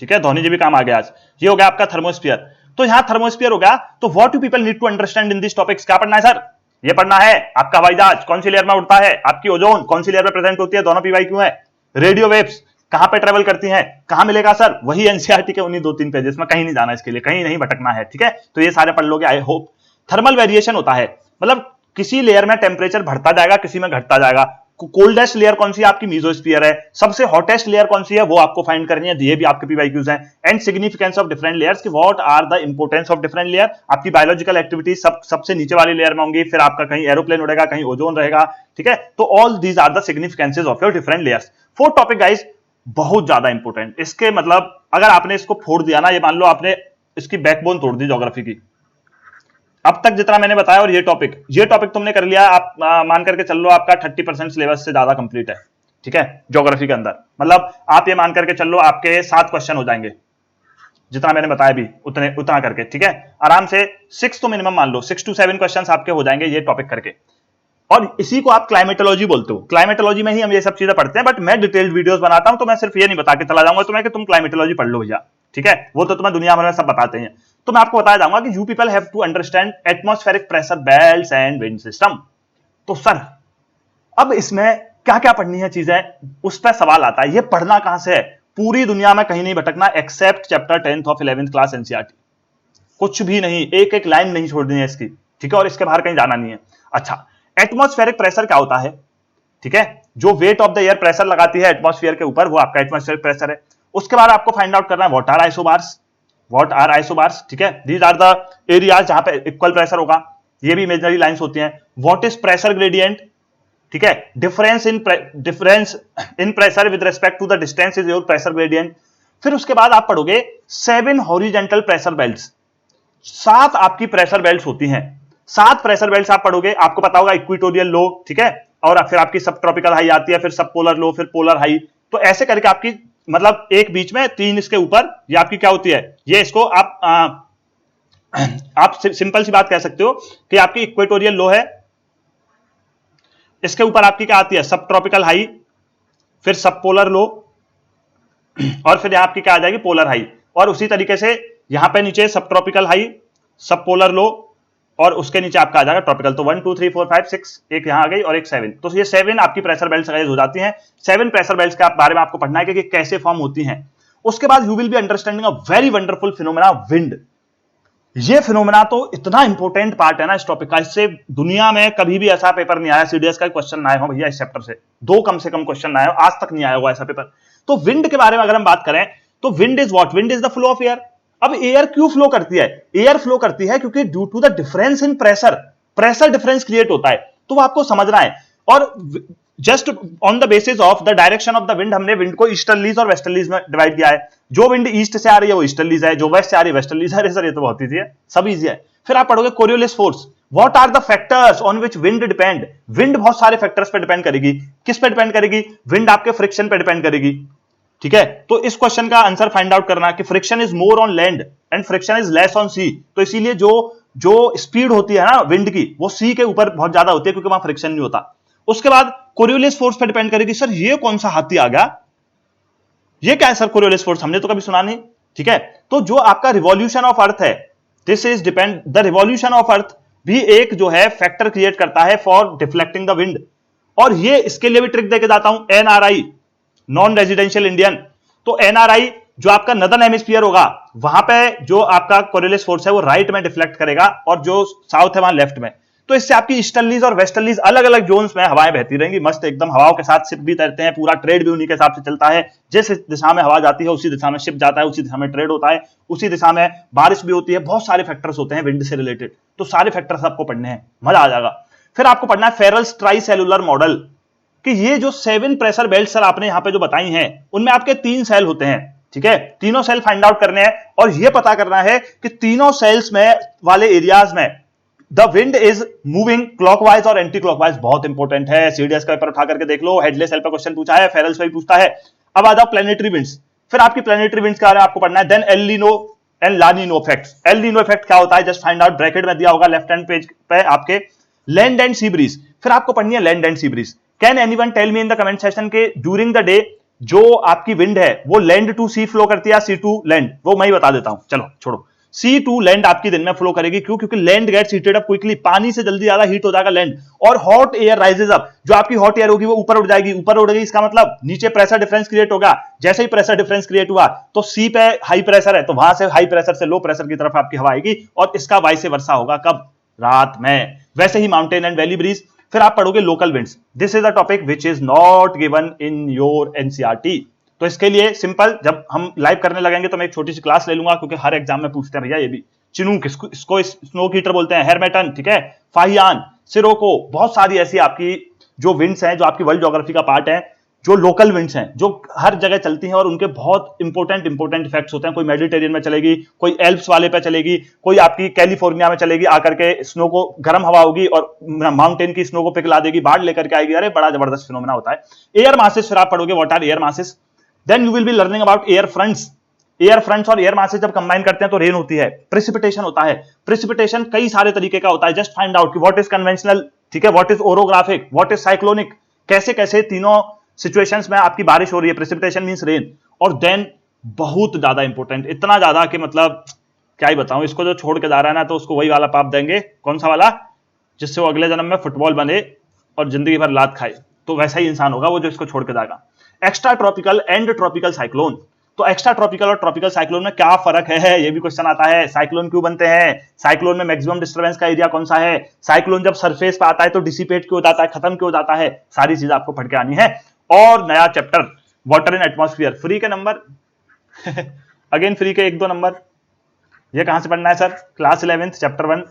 ठीक है, धोनी जी भी काम आ गया आज, ये हो गया आपका थर्मोस्फियर। तो यहां थर्मोस्फियर हो गया, तो what you people need to understand in this topics, क्या पढ़ना है सर, ये पढ़ना है आपका हवाई जहाज कौन सी लेयर में उड़ता है, आपकी ओजोन कौन सी लेयर में प्रेजेंट होती है, दोनों पीवाईक्यू है, रेडियो वेव्स कहां पे ट्रेवल करती हैं, कहां मिलेगा सर, वही एनसीईआरटी के उन्हीं 2-3 पेजेस में, कहीं नहीं जाना इसके लिए, कहीं नहीं भटकना है, ठीक है। तो ये सारे पढ़ लोगे आई होप। थर्मल वेरिएशन होता है, मतलब किसी लेयर में टेम्परेचर बढ़ता जाएगा, किसी में घटता जाएगा। कोल्डेस्ट लेयर कौन सी है आपकी, मेसोस्फीयर है। सबसे हॉटेस्ट लेयर कौन सी है, वो आपको फाइंड करनी है, ये भी आपके पीवाईक्यूज हैं। And significance of different layers, कि what are the importance of different layer, आपकी बायोलॉजिकल एक्टिविटी सबसे नीचे वाली लेयर में होंगी, फिर आपका कहीं एरोप्लेन उड़ेगा, कहीं ओजोन रहेगा, ठीक है। तो all these are the significances of your different layers. Fourth topic guys बहुत ज्यादा इंपॉर्टेंट, इसके मतलब अगर आपने इसको फोड़ दिया ना, ये मान लो आपने इसकी बैकबोन तोड़ दी ज्योग्राफी की, अब तक जितना मैंने बताया, और ये टॉपिक तुमने कर लिया, आप मान करके चल लो आपका 30% सिलेबस से ज्यादा कंप्लीट है, ठीक है, ज्योग्राफी के अंदर। मतलब आप ये मान करके चल लो आपके 7 क्वेश्चन हो जाएंगे, जितना मैंने बताया भी उतना करके, ठीक है, आराम से 6 तो मिनिमम मान लो, 6 to 7 क्वेश्चन आपके हो जाएंगे ये टॉपिक करके। और इसी को आप क्लाइमेटोलॉजी बोलते हो, क्लाइमेटोलॉजी में ही हम ये सब चीजें पढ़ते हैं, बट मैं डिटेल्ड वीडियोस बनाता हूं, तो मैं सिर्फ ये नहीं बता के चला जाऊंगा तुम्हें कि तुम क्लाइमेटोलॉजी पढ़ लो भैया, ठीक है, वो तो तुम्हें दुनिया भर में सब बताते हैं। तो मैं आपको बताया जाऊंगा कि you people have to understand atmospheric pressure belts and wind system. तो सर अब इसमें क्या क्या पढ़नी है चीजें, उस पर सवाल आता है, ये पढ़ना कहां से है, पूरी दुनिया में कहीं नहीं भटकना except chapter 10th of 11th class NCERT. कुछ भी नहीं, एक एक लाइन नहीं छोड़नी है इसकी, ठीक है, और इसके बाहर कहीं जाना नहीं है। अच्छा, एटमॉस्फेरिक प्रेशर क्या होता है, ठीक है, जो weight of the air pressure लगाती है एटमॉस्फेयर के ऊपर, वो आपका एटमॉस्फेरिक प्रेशर है। उसके बाद आपको फाइंड आउट करना है what are isobars, what are isobars, ठीक है, दीज आर द एरियाज जहां पे इक्वल प्रेशर होगा, ये भी इमेजिनरी लाइंस होती हैं। व्हाट इज प्रेशर ग्रेडियंट, ठीक है, difference in pressure with respect to the distance is your pressure gradient. फिर उसके बाद आप पढ़ोगे 7 हॉरिजेंटल प्रेशर बेल्ट्स, 7 आपकी प्रेशर बेल्ट्स होती हैं, 7 प्रेशर बेल्ट्स आप पढ़ोगे। आपको पता होगा इक्वेटोरियल लो, ठीक है, और फिर आपकी सब ट्रॉपिकल हाई आती है, फिर सब पोलर लो, फिर पोलर हाई, तो ऐसे करके आपकी मतलब एक बीच में 3 इसके ऊपर, ये आपकी क्या होती है, ये इसको आप सिंपल सी बात कह सकते हो कि आपकी इक्वेटोरियल लो है, इसके ऊपर आपकी क्या आती है, सब ट्रॉपिकल हाई, फिर सब पोलर लो, और फिर यहां आपकी क्या आ जाएगी, पोलर हाई, और उसी तरीके से यहां पे नीचे सब ट्रॉपिकल हाई, सब पोलर लो, और उसके नीचे आपका आ जाएगा ट्रॉपिकल। तो 1 2 3 4 5 6, एक यहां आ गई और एक 7, तो ये 7 आपकी प्रेशर बेल्ट्स हो जाती हैं। 7 प्रेशर बेल्ट्स के बारे में आपको पढ़ना है कि कैसे फॉर्म होती हैं। उसके बाद you will be understanding a very wonderful phenomena, wind. ये फिनोमेना तो इतना इंपॉर्टेंट पार्ट है ना इस टॉपिक का, इससे दुनिया में कभी भी ऐसा पेपर नहीं आया, सीडीएस का क्वेश्चन ना आया हो भैया इस चैप्टर से, 2 कम से कम क्वेश्चन ना आया हो, आज तक नहीं आया होगा ऐसा पेपर। तो विंड के बारे में अगर हम बात करें तो wind is what, wind is the flow of air. अब एयर क्यों फ्लो करती है, एयर फ्लो करती है क्योंकि due to the difference in pressure, pressure difference create होता है, तो वो आपको समझना है। और just on the basis of the direction of the wind हमने विंड को ईस्टर्लीज और वेस्टर्लीज में डिवाइड किया है। जो विंड ईस्ट से आ रही है वो ईस्टर्लीज है, जो वेस्ट से आ रही है वेस्टर्लीज है। सर ये तो बहुत इजी है, सब इजी है। फिर आप पढ़ोगे Coriolis force, what are the factors on which wind depend. Wind बहुत सारे फैक्टर्स पे डिपेंड करेगी, किस पे डिपेंड करेगी, विंड आपके फ्रिक्शन पे डिपेंड करेगी, ठीक है। तो इस क्वेश्चन का आंसर फाइंड आउट करना कि friction is more on land and friction is less on sea, तो इसीलिए जो स्पीड होती है ना विंड की, वो सी के ऊपर बहुत ज्यादा होती है क्योंकि वहां फ्रिक्शन नहीं होता। उसके बाद कोरियोलिस फोर्स पे डिपेंड करेगी। सर ये कौन सा हाथी आ गया, ये क्या है सर कोरियोलिस फोर्स, हमने तो कभी सुना नहीं, ठीक है। तो जो आपका रिवॉल्यूशन ऑफ अर्थ है, this is depend, the revolution of earth भी एक जो है फैक्टर क्रिएट करता है फॉर डिफ्लेक्टिंग द विंड। और ये इसके लिए भी ट्रिक देके जाता हूं, एनआरआई, नॉन रेजिडेंशियल इंडियन। तो एनआरआई जो आपका नदर्न हेमिस्फीयर होगा, वहां पे जो आपका कोरियोलिस फोर्स है वो राइट में डिफ्लेक्ट करेगा, और जो साउथ है वहां लेफ्ट में। तो इससे आपकी ईस्टर्लीज और वेस्टर्लीज अलग अलग जोन्स में हवाएं बहती रहेंगी, मस्त एकदम, हवाओं के साथ शिप भी तैरते हैं, पूरा ट्रेड भी उन्हीं के हिसाब से चलता है। जिस दिशा में हवा जाती है उसी दिशा में शिप जाता है, उसी दिशा में ट्रेड होता है, उसी दिशा में बारिश भी होती है। बहुत सारे फैक्टर्स होते हैं विंड से रिलेटेड, तो सारे फैक्टर्स आपको पढ़ने हैं, मजा आ जाएगा। फिर आपको पढ़ना है फेरल्स ट्राई सेलुलर मॉडल, कि ये जो 7 प्रेशर बेल्ट सर आपने यहां पे जो बताई हैं, उनमें आपके 3 सेल होते हैं, ठीक है, तीनों सेल फाइंड आउट करने हैं, और ये पता करना है कि तीनों सेल्स में वाले एरियाज में the wind is moving clockwise और एंटी क्लॉकवाइज। बहुत इंपॉर्टेंट है, सीडीएस का पेपर उठा करके देख लो, हेडलेस सेल पर क्वेश्चन पूछा है, फेरल्स पे भी पूछता है। अब आ जाओ प्लेनेटरी विंड्स। फिर आपकी प्लेनेटरी विंड्स के बारे में आपको पढ़ना है, then El Nino and La Nino effects. El Nino effect क्या होता है, जस्ट फाइंड आउट, ब्रैकेट में दिया होगा लेफ्ट हैंड पेज पे आपके, लैंड एंड सी ब्रीज। फिर आपको पढ़नी है land and sea breeze. Can anyone tell me in the comment section के ड्यूरिंग द डे जो आपकी विंड है वो लैंड टू सी फ्लो करती है, सी टू लैंड, वो मैं ही बता देता हूं, चलो छोड़ो। सी टू लैंड आपकी दिन में फ्लो करेगी, क्यों, क्योंकि land gets heated up quickly, पानी से जल्दी ज्यादा हीट हो जाएगा लैंड, और हॉट एयर राइजेस अप, जो आपकी हॉट एयर होगी वो ऊपर उड़ जाएगी, ऊपर उड़ गई इसका मतलब नीचे प्रेशर डिफरेंस क्रिएट होगा। जैसे ही प्रेशर डिफरेंस क्रिएट हुआ तो सी पे हाई प्रेशर है, तो वहां से हाई प्रेशर से लो प्रेशर की तरफ आपकी हवा आएगी, और इसका वाइस वर्सा होगा, कब, रात में। वैसे ही माउंटेन एंड वैली ब्रीज। फिर आप पढ़ोगे local winds, this is a topic which is not given in your NCERT. तो इसके लिए सिंपल, जब हम लाइव करने लगेंगे तो मैं एक छोटी सी क्लास ले लूंगा, क्योंकि हर एग्जाम में पूछते हैं भैया ये भी। चिनूक, इसको स्नो हीटर बोलते हैं, हेरमेटन, ठीक है, फाहियान, सिरोको, बहुत सारी ऐसी आपकी जो विंड्स हैं जो आपकी वर्ल्ड ज्योग्राफी का पार्ट है, जो लोकल विंड्स हैं जो हर जगह चलती हैं, और उनके बहुत इंपॉर्टेंट इफेक्ट्स होते हैं। कोई मेडिटेरियन में चलेगी, कोई एल्प्स वाले पे चलेगी, कोई आपकी कैलिफोर्निया में चलेगी, आकर के स्नो को, गर्म हवा होगी और माउंटेन की स्नो को पिघला देगी, बाढ़ लेकर के आएगी। अरे बड़ा जबरदस्त फिनोमेना होता है। एयर मासेस, फिर आप पढ़ोगे what are air masses. Then you will be learning about air fronts. Air fronts और एयर मासेस जब कंबाइन करते हैं तो रेन होती है, प्रेसिपिटेशन होता है। प्रेसिपिटेशन कई सारे तरीके का होता है, जस्ट फाइंड आउट कि व्हाट इज कन्वेंशनल, ठीक है, what is orographic, what is cyclonic, कैसे कैसे तीनों सिचुएशंस में आपकी बारिश हो रही है, प्रेसिपिटेशन मींस रेन। और देन बहुत ज्यादा इंपॉर्टेंट, इतना ज्यादा कि मतलब क्या ही बताऊं, इसको जो छोड़ के जा रहा है ना तो उसको वही वाला पाप देंगे, कौन सा वाला, जिससे वो अगले जन्म में फुटबॉल बने और जिंदगी भर लात खाए, तो वैसा ही इंसान होगा वो जो इसको छोड़ के जाएगा। Extra tropical and tropical cyclone. तो एक्स्ट्रा ट्रॉपिकल और ट्रॉपिकल साइक्लोन में क्या फर्क है, ये भी क्वेश्चन आता है। साइक्लोन क्यों बनते हैं, साइक्लोन में मैक्सिमम डिस्टर्बेंस का एरिया कौन सा है, साइक्लोन जब सरफेस पे आता है तो डिसिपेट क्यों हो जाता है, खत्म क्यों हो जाता है, सारी चीज आपको पढ़ के आनी है। और नया chapter water in atmosphere, free के नंबर अगेन फ्री के 1-2 नंबर, ये कहां से पढ़ना है sir, class 11 chapter 1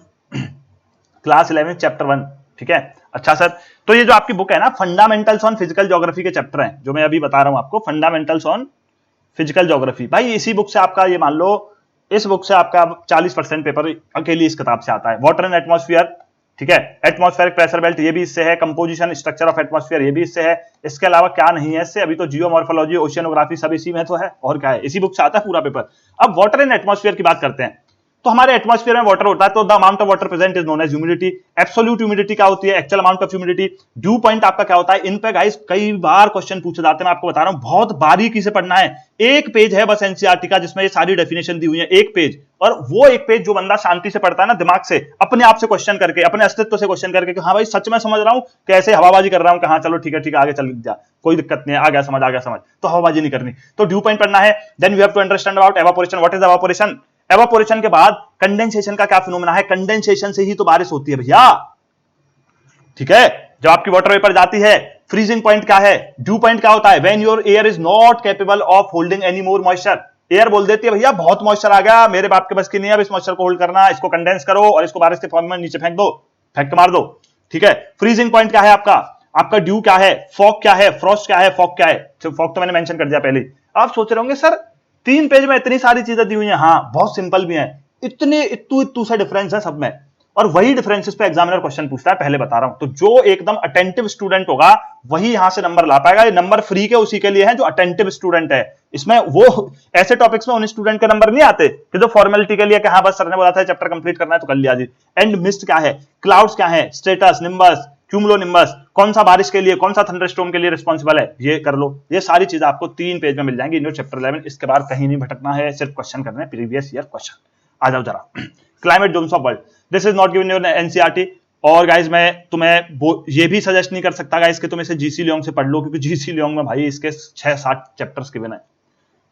class 11 chapter 1, ठीक है। अच्छा सर, तो ये जो आपकी बुक है ना, फंडामेंटल्स ऑन फिजिकल ज्योग्राफी के चैप्टर हैं जो मैं अभी बता रहा हूं आपको, फंडामेंटल्स ऑन फिजिकल ज्योग्राफी, भाई इसी बुक से आपका, ये मान लो इस बुक से आपका 40% पेपर अकेली इस किताब से आता है। वाटर एंड एटमॉस्फेयर, ठीक है, एटमॉस्फेरिक प्रेशर बेल्ट ये भी इससे है, कंपोजिशन स्ट्रक्चर ऑफ एटमॉस्फेयर ये भी इससे है, इसके अलावा क्या नहीं है इससे, अभी तो जियोमॉर्फोलॉजी ओशियनोग्राफी सब इसी में तो है, और क्या है, इसी बुक से आता है पूरा पेपर। अब वाटर एंड एटमॉस्फेयर की बात करते हैं, तो हमारे एटमॉस्फेयर में वाटर होता है, तो the amount of water present is known as humidity. Absolute humidity क्या होती है, actual amount of humidity. Dew point आपका क्या होता है, इन पे गाइस कई बार क्वेश्चन पूछे जाते हैं, मैं आपको बता रहा हूं, बहुत बारीकी से पढ़ना है। एक पेज है बस एनसीईआरटी का जिसमें ये सारी डेफिनेशन दी हुई है, एक पेज, और वो एक पेज जो बंदा शांति से पढ़ता है ना, दिमाग से अपने आप से क्वेश्चन करके, अपने अस्तित्व से क्वेश्चन करके कि हाँ भाई सच में समझ रहा हूं, कैसे हवाबाजी कर रहा हूं, कहां चलो ठीक है आगे चल जा, कोई दिक्कत नहीं है, आ गया समझ, तो हवाबाजी नहीं करनी, तो ड्यू पॉइंट पढ़ना है। Then you have to understand about evaporation, what is evaporation. Evaporation के बाद कंडेंसेशन का क्या फिनोमेना है, कंडेंसेशन से ही तो बारिश होती है भैया, ठीक है। जब आपकी वाटर वेपर जाती है, फ्रीजिंग पॉइंट क्या है, ड्यू पॉइंट क्या होता है, when your air is not capable of holding any more moisture, air बोल देती है भैया बहुत मॉइस्चर आ गया, मेरे बाप के बस की नहीं है अब इस मॉइस्चर को होल्ड करना, इसको कंडेंस करो और इसको बारिश के फॉर्म में नीचे फेंक दो, फेंक मार दो, ठीक है। फ्रीजिंग पॉइंट क्या है आपका ड्यू क्या है, फॉग क्या है, फ्रॉस्ट क्या है, फॉग क्या है, फॉग तो मैंने मेंशन कर दिया पहले। आप सोच रहे होंगे सर 3 पेज में इतनी सारी चीजें दी हुई हैं, हाँ बहुत सिंपल भी हैं, इतने इत्तू से डिफरेंस है सब में, और वही डिफरेंसेस पे एग्जामिनर क्वेश्चन पूछता है, पहले बता रहा हूं। तो जो एकदम अटेंटिव स्टूडेंट होगा वही यहां से नंबर ला पाएगा, ये नंबर फ्री के उसी के लिए है जो अटेंटिव स्टूडेंट है। इसमें वो ऐसे टॉपिक्स में उन स्टूडेंट के नंबर नहीं आते कि जो फॉर्मेलिटी के लिए कि हाँ बस सर ने बोला था चैप्टर कंप्लीट करना है तो कर लिया जी। एंड मिस्ट क्या है, क्लाउड्स क्या है, स्टेटस, निम्बस, क्यूमुलोनिम्बस, कौन सा बारिश के लिए, कौन सा थंडरस्टॉर्म के लिए रिस्पॉन्सिबल है, ये कर लो। ये सारी चीजें आपको 3 पेज में मिल जाएंगी इन योर चैप्टर 11। इसके बाद कहीं नहीं भटकना है, सिर्फ क्वेश्चन करने हैं, प्रीवियस ईयर क्वेश्चन। आ जाओ जरा, climate zones of world, this is not given in NCERT. और गाइस मैं तुम्हें ये भी सजेस्ट नहीं कर सकता गाइस कि तुम इसे जीसी लियोंग से पढ़ लो, क्योंकि जीसी लियोंग में भाई इसके 6-7 चैप्टर्स गिवन है।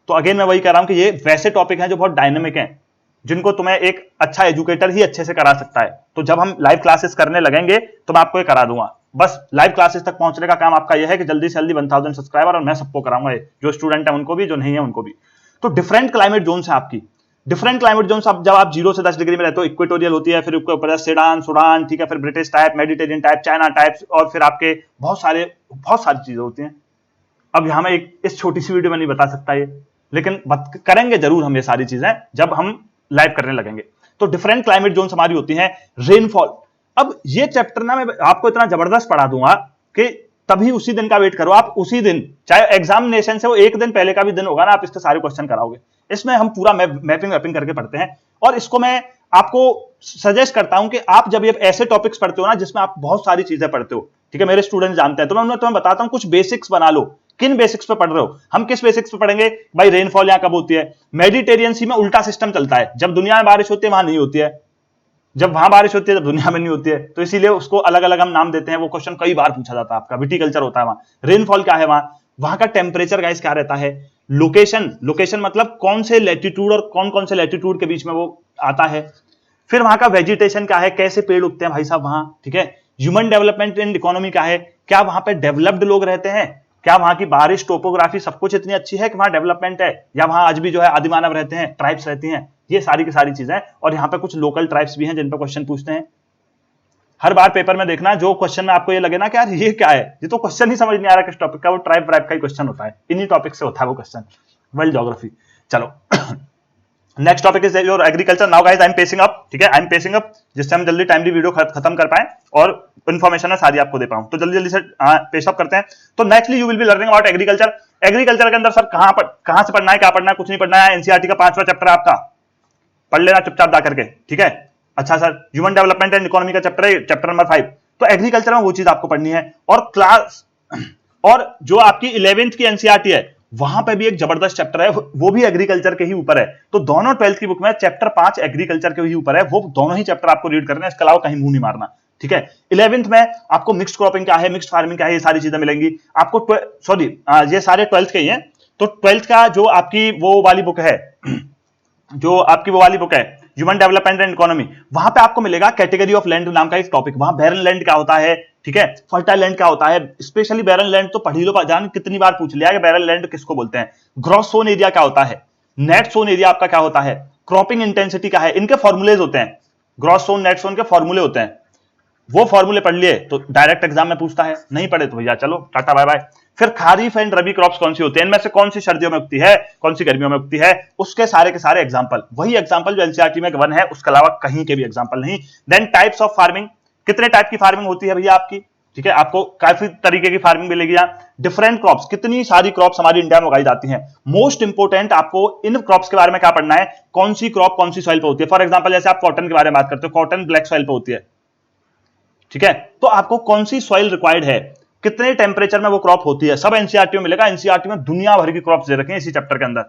तो अगेन मैं वही कह रहा हूं कि ये वैसे टॉपिक हैं जो बहुत डायनेमिक हैं, जिनको तुम्हें एक अच्छा एजुकेटर ही अच्छे से करा सकता है। तो जब हम लाइव क्लासेस करने लगेंगे तो मैं आपको ये करा दूंगा। बस लाइव क्लासेस तक पहुंचने का काम आपका यह है कि जल्दी से जल्दी 1000 सब्सक्राइबर, और मैं सबको कराऊंगा, जो स्टूडेंट है उनको भी, जो नहीं है उनको भी। तो डिफरेंट क्लाइमेट जोन है आपकी, डिफरेंट क्लाइमेट जोन जब आप 0 से 10 डिग्री में रहते हो, इक्वेटोरियल होती है, फिर उसके ऊपर सेडान, सुडान, ठीक है, फिर British type, Mediterranean type, China type, और फिर आपके बहुत सारी चीजें होती हैं। अब यहां मैं इस छोटी सी वीडियो में नहीं बता सकता ये, लेकिन करेंगे जरूर हम ये सारी चीजें जब हम लाइव करने लगेंगे। तो डिफरेंट क्लाइमेट जोन हमारी होती हैं। रेनफॉल, अब ये चैप्टर ना मैं आपको इतना जबरदस्त पढ़ा दूंगा कि तभी उसी दिन का वेट करो आप, उसी दिन, चाहे एग्जामिनेशन से वो एक दिन पहले का भी दिन होगा ना, आप इसके सारे क्वेश्चन कराओगे। इसमें हम पूरा मैपिंग करके पढ़ते हैं, और इसको मैं आपको सजेस्ट करता हूं कि आप जब ये ऐसे टॉपिक्स पढ़ते हो ना जिसमें आप बहुत सारी चीजें पढ़ते हो, ठीक है, मेरे स्टूडेंट जानते हैं, तो मैं तुम्हें बताता हूं कुछ बेसिक्स बना लो। किन बेसिक्स पे पढ़ रहे हो, हम किस बेसिक्स पे पढ़ेंगे भाई, रेनफॉल यहां कब होती है, मेडिटेरियन सी में उल्टा सिस्टम चलता है, जब दुनिया में बारिश होती है वहां नहीं होती है, जब वहां बारिश होती है जब दुनिया में नहीं होती है, तो इसीलिए उसको अलग अलग हम नाम देते हैं। वो क्वेश्चन कई बार पूछा जाता है आपका, विटिकल्चर होता है वहां। रेनफॉल क्या है वहां का टेम्परेचर गाइस क्या रहता है, लोकेशन मतलब कौन से लैटिट्यूड और कौन कौन से लैटिट्यूड के बीच में वो आता है, फिर वहां का वेजिटेशन क्या है, कैसे पेड़ उगते हैं भाई साहब वहां, ठीक है। ह्यूमन डेवलपमेंट एंड इकोनॉमी क्या है, क्या वहां पे डेवलप्ड लोग रहते हैं, क्या वहां की बारिश, टोपोग्राफी सब कुछ इतनी अच्छी है कि वहां डेवलपमेंट है, या वहां आज भी जो है आदिमानव रहते हैं, ट्राइब्स रहती हैं, ये सारी की सारी चीजें। और यहाँ पे कुछ लोकल ट्राइब्स भी हैं जिन पर क्वेश्चन पूछते हैं। हर बार पेपर में देखना, जो क्वेश्चन में आपको ये लगे ना कि यार ये क्या है, ये तो क्वेश्चन ही समझ नहीं आ रहा किस टॉपिक का, वो ट्राइब का ही क्वेश्चन होता है, इन्हीं टॉपिक से होता है वो क्वेश्चन, वर्ल्ड ज्योग्राफी। चलो next topic is your agriculture. Now guys I M pacing up, ठीक है, आई एम पेसिंग अप, जिससे हम जल्दी टाइमली वीडियो खत्म कर पाए और इन्फॉर्मेशन है सारी आपको दे पाऊं, तो जल्दी जल्दी से पेश अप करते हैं। तो nextly you will be learning about agriculture. Agriculture के अंदर सर कहां से पढ़ना है, क्या पढ़ना है, कुछ नहीं पढ़ना है, एनसीईआरटी का 5वां चैप्टर है आपका, पढ़ लेना चुपचाप जा करके, ठीक है। अच्छा sir, human development and economy का चैप्टर है, चैप्टर नंबर 5। तो एग्रीकल्चर में वो चीज आपको पढ़नी है। और जो आपकी 11th की एनसीईआरटी है वहां पे भी एक जबरदस्त चैप्टर है, वो भी एग्रीकल्चर के ही ऊपर है। तो दोनों 12th की बुक में चैप्टर 5 एग्रीकल्चर के ही ऊपर है, वो दोनों ही चैप्टर आपको रीड करना है, इसके अलावा कहीं मुंह नहीं मारना, ठीक है। 11th में आपको मिक्स्ड क्रॉपिंग क्या है, मिक्स्ड फार्मिंग क्या है, ये सारी चीजें मिलेंगी आपको। सॉरी, ये सारे 12th के ही हैं। तो 12th का जो आपकी वो वाली बुक है, जो आपकी वो वाली बुक है ह्यूमन डेवलपमेंट एंड इकोनॉमी, वहां पे आपको मिलेगा कैटेगरी ऑफ लैंड नाम का एक टॉपिक। वहां बैरन लैंड क्या होता है, ठीक है, फर्टाइल लैंड क्या होता है, स्पेशली बैरन लैंड तो पढ़ ही लो, जान कितनी बार पूछ लिया कि बैरन लैंड किसको बोलते हैं। ग्रॉस सोन एरिया क्या होता है, नेट सोन एरिया आपका क्या होता है, क्रॉपिंग इंटेंसिटी क्या है, इनके फॉर्मूलेज होते हैं। ग्रॉस सोन नेट सोन के फॉर्मूले होते हैं, वो फॉर्मूले पढ़ लिए तो डायरेक्ट एग्जाम में पूछता है, नहीं पढ़े तो भैया चलो टाटा बाय बाय। फिर खारीफ एंड रबी क्रॉप्स कौन सी होती है, इनमें से कौन सी सर्दियों में उगती है, कौन सी गर्मियों में उगती है, उसके सारे के सारे एग्जांपल, वही एग्जांपल जो एनसीईआरटी में वन है, उसके अलावा कहीं के भी एग्जांपल नहीं। देन टाइप्स ऑफ फार्मिंग, कितने टाइप की फार्मिंग होती है भैया आपकी, ठीक है, आपको काफी तरीके की फार्मिंग मिलेगी यहाँ। डिफरेंट क्रॉप्स, कितनी सारी क्रॉप्स हमारी इंडिया में उगाई जाती हैं। मोस्ट इंपोर्टेंट आपको इन क्रॉप्स के बारे में क्या पढ़ना है, कौन सी क्रॉप कौन सी सॉइल पे होती है। फॉर एग्जांपल जैसे आप कॉटन के बारे में बात करते हो, कॉटन ब्लैक सॉइल पे होती है, ठीक है, तो आपको कौन सी सॉइल रिक्वायर्ड है, कितने टेम्परेचर में वो क्रॉप होती है, सब एनसीईआरटी में मिलेगा। एनसीईआरटी में दुनिया भर की क्रॉप्स दे रखे हैं इसी चैप्टर के अंदर।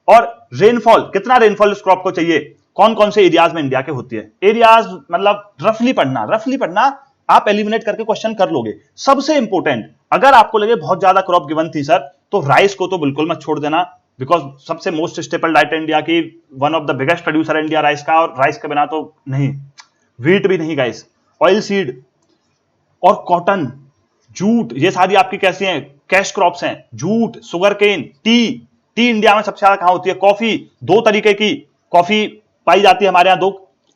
और रेनफॉल, कितना रेनफॉल इस क्रॉप को चाहिए, कौन कौन से एरियाज में इंडिया के होती है। एरियाज मतलब रफली पढ़ना, आप एलिमिनेट करके क्वेश्चन कर लोगे। सबसे इंपॉर्टेंट, अगर आपको लगे बहुत ज्यादा क्रॉप गिवन थी सर, तो राइस को तो बिल्कुल मत छोड़ देना, बिकॉज सबसे मोस्ट स्टेपल डाइट इंडिया की, one of the biggest producer India rice का, और राइस के बिना तो नहीं, व्हीट भी नहीं गाइस, ऑयल सीड और कॉटन, जूट, ये सारी आपकी कैसी हैं, कैश क्रॉप्स हैं। Jute, sugar cane, tea India में सबसे ज्यादा कहां होती है। कॉफी, दो तरीके की कॉफी पाई जाती है हमारे यहाँ, दो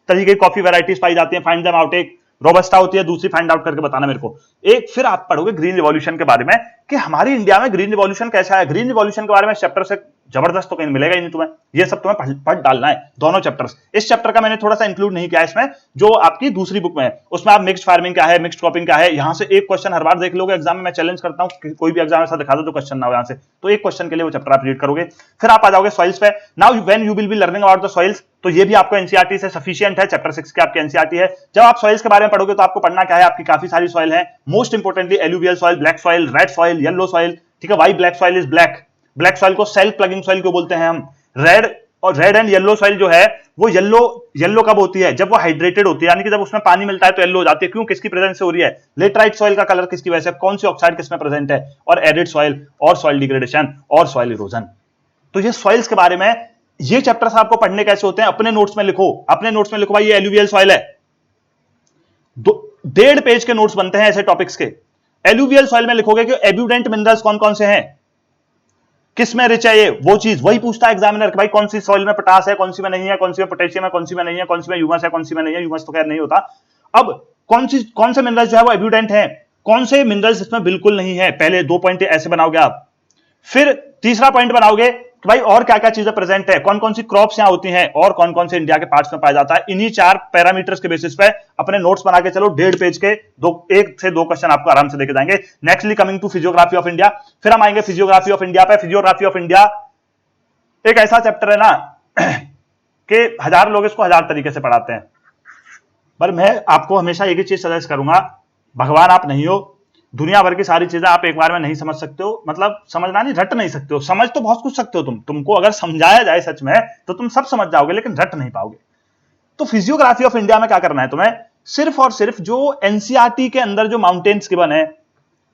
तरीके की कॉफी वैरायटीज पाई जाती हैं, फाइंड देम आउट। एक रोबस्टा होती है, दूसरी फाइंड आउट करके बताना मेरे को। एक फिर आप पढ़ोगे ग्रीन रिवॉल्यूशन के बारे में, कि हमारी इंडिया में ग्रीन रिवॉल्यूशन कैसा है। ग्रीन रिवॉल्यूशन के बारे में चैप्टर से जबरदस्त तो कहीं मिलेगा ही नहीं तुम्हें, ये सब तुम्हें पढ़ डालना है, दोनों चैप्टर्स। इस चैप्टर का मैंने थोड़ा सा इंक्लूड नहीं किया इसमें, जो आपकी दूसरी बुक में है, उसमें आप मिक्स्ड फार्मिंग क्या है, मिक्स्ड क्रॉपिंग क्या है, यहां से एक क्वेश्चन हर बार देख लोगे एग्जाम में। मैं चैलेंज करता हूं कोई भी एग्जाम ऐसा दिखा दो जो क्वेश्चन ना हो यहां से, तो एक क्वेश्चन के लिए वो चैप्टर आप रीड करोगे। फिर आप आ जाओगे सॉइल्स पे। Now when you will be learning about the soils, तो ये भी आपको एनसीईआरटी से सफिशिएंट है, चैप्टर 6 के आपके एनसीईआरटी है। जब आप सॉइल्स के बारे में पढ़ोगे तो आपको पढ़ना क्या है, आपकी काफी सारी सॉइल है। Most importantly alluvial soil, black soil, red soil, yellow soil, ठीक है। Why black soil is black, black soil को सेल्फ प्लगिंग सॉइल क्यों बोलते हैं हम। रेड एंड येलो सॉइल जो है वो येलो कब होती है, जब वो हाइड्रेटेड होती है, यानी कि जब उसमें पानी मिलता है तो येलो हो जाती है। क्यों, किसकी प्रेजेंस से हो रही है। लेटराइट सॉइल का कलर किसकी वजह से, कौन सी ऑक्साइड किसमें प्रेजेंट है, और एरिड सॉइल, और सॉइल डिग्रेडेशन, और सॉइल इरोजन। तो ये सॉइल्स के बारे में ये चैप्टर्स आपको पढ़ने कैसे होते हैं, अपने नोट्स में लिखो, अपने नोट्स में लिखो भाई ये एलुवियल सॉइल है। 1.5 पेज के नोट्स बनते हैं ऐसे टॉपिक्स के। एलुवियल सॉइल में लिखोगे कि एब्यूडेंट मिनरल्स कौन कौन से हैं, किसमें रिच है ये, वो चीज वही पूछता है एग्जामिनर, भाई कौन सी सॉइल में पोटास है, कौन सी में नहीं है, कौन सी में पोटेशियम है, कौन सी में नहीं है, कौन सी में ह्यूमस है, कौन सी में नहीं है। ह्यूमस तो खैर नहीं होता। अब कौन से मिनरल्स जो है वो एब्यूडेंट है, कौन से मिनरल्स इसमें बिल्कुल नहीं है। पहले 2 पॉइंट ऐसे बनाओगे आप। फिर तीसरा पॉइंट बनाओगे कि भाई और क्या क्या चीजें प्रेजेंट है, कौन कौन सी क्रॉप्स यहां होती हैं, और कौन कौन से इंडिया के पार्ट्स में पाया जाता है। इन्हीं 4 पैरामीटर्स के बेसिस पे अपने नोट्स बना के चलो। 1.5 पेज के 1 से 2 क्वेश्चन आपको आराम से देके जाएंगे। Nextly coming to physiography of India, फिर हम आएंगे फिजियोग्राफी ऑफ इंडिया पे। फिजियोग्राफी ऑफ इंडिया एक ऐसा चैप्टर है ना कि 1000 लोग इसको 1000 तरीके से पढ़ाते हैं, पर मैं आपको हमेशा एक ही चीज सजेस्ट करूंगा, भगवान आप नहीं हो, दुनिया भर की सारी चीजें आप एक बार में नहीं समझ सकते हो, मतलब समझना नहीं, रट नहीं सकते हो। समझ तो बहुत कुछ सकते हो तुमको अगर समझाया जाए सच में तो तुम सब समझ जाओगे, लेकिन रट नहीं पाओगे। तो फिजियोग्राफी ऑफ इंडिया में क्या करना है तुम्हें, सिर्फ और सिर्फ जो एनसीईआरटी के अंदर जो माउंटेन्स गिवन है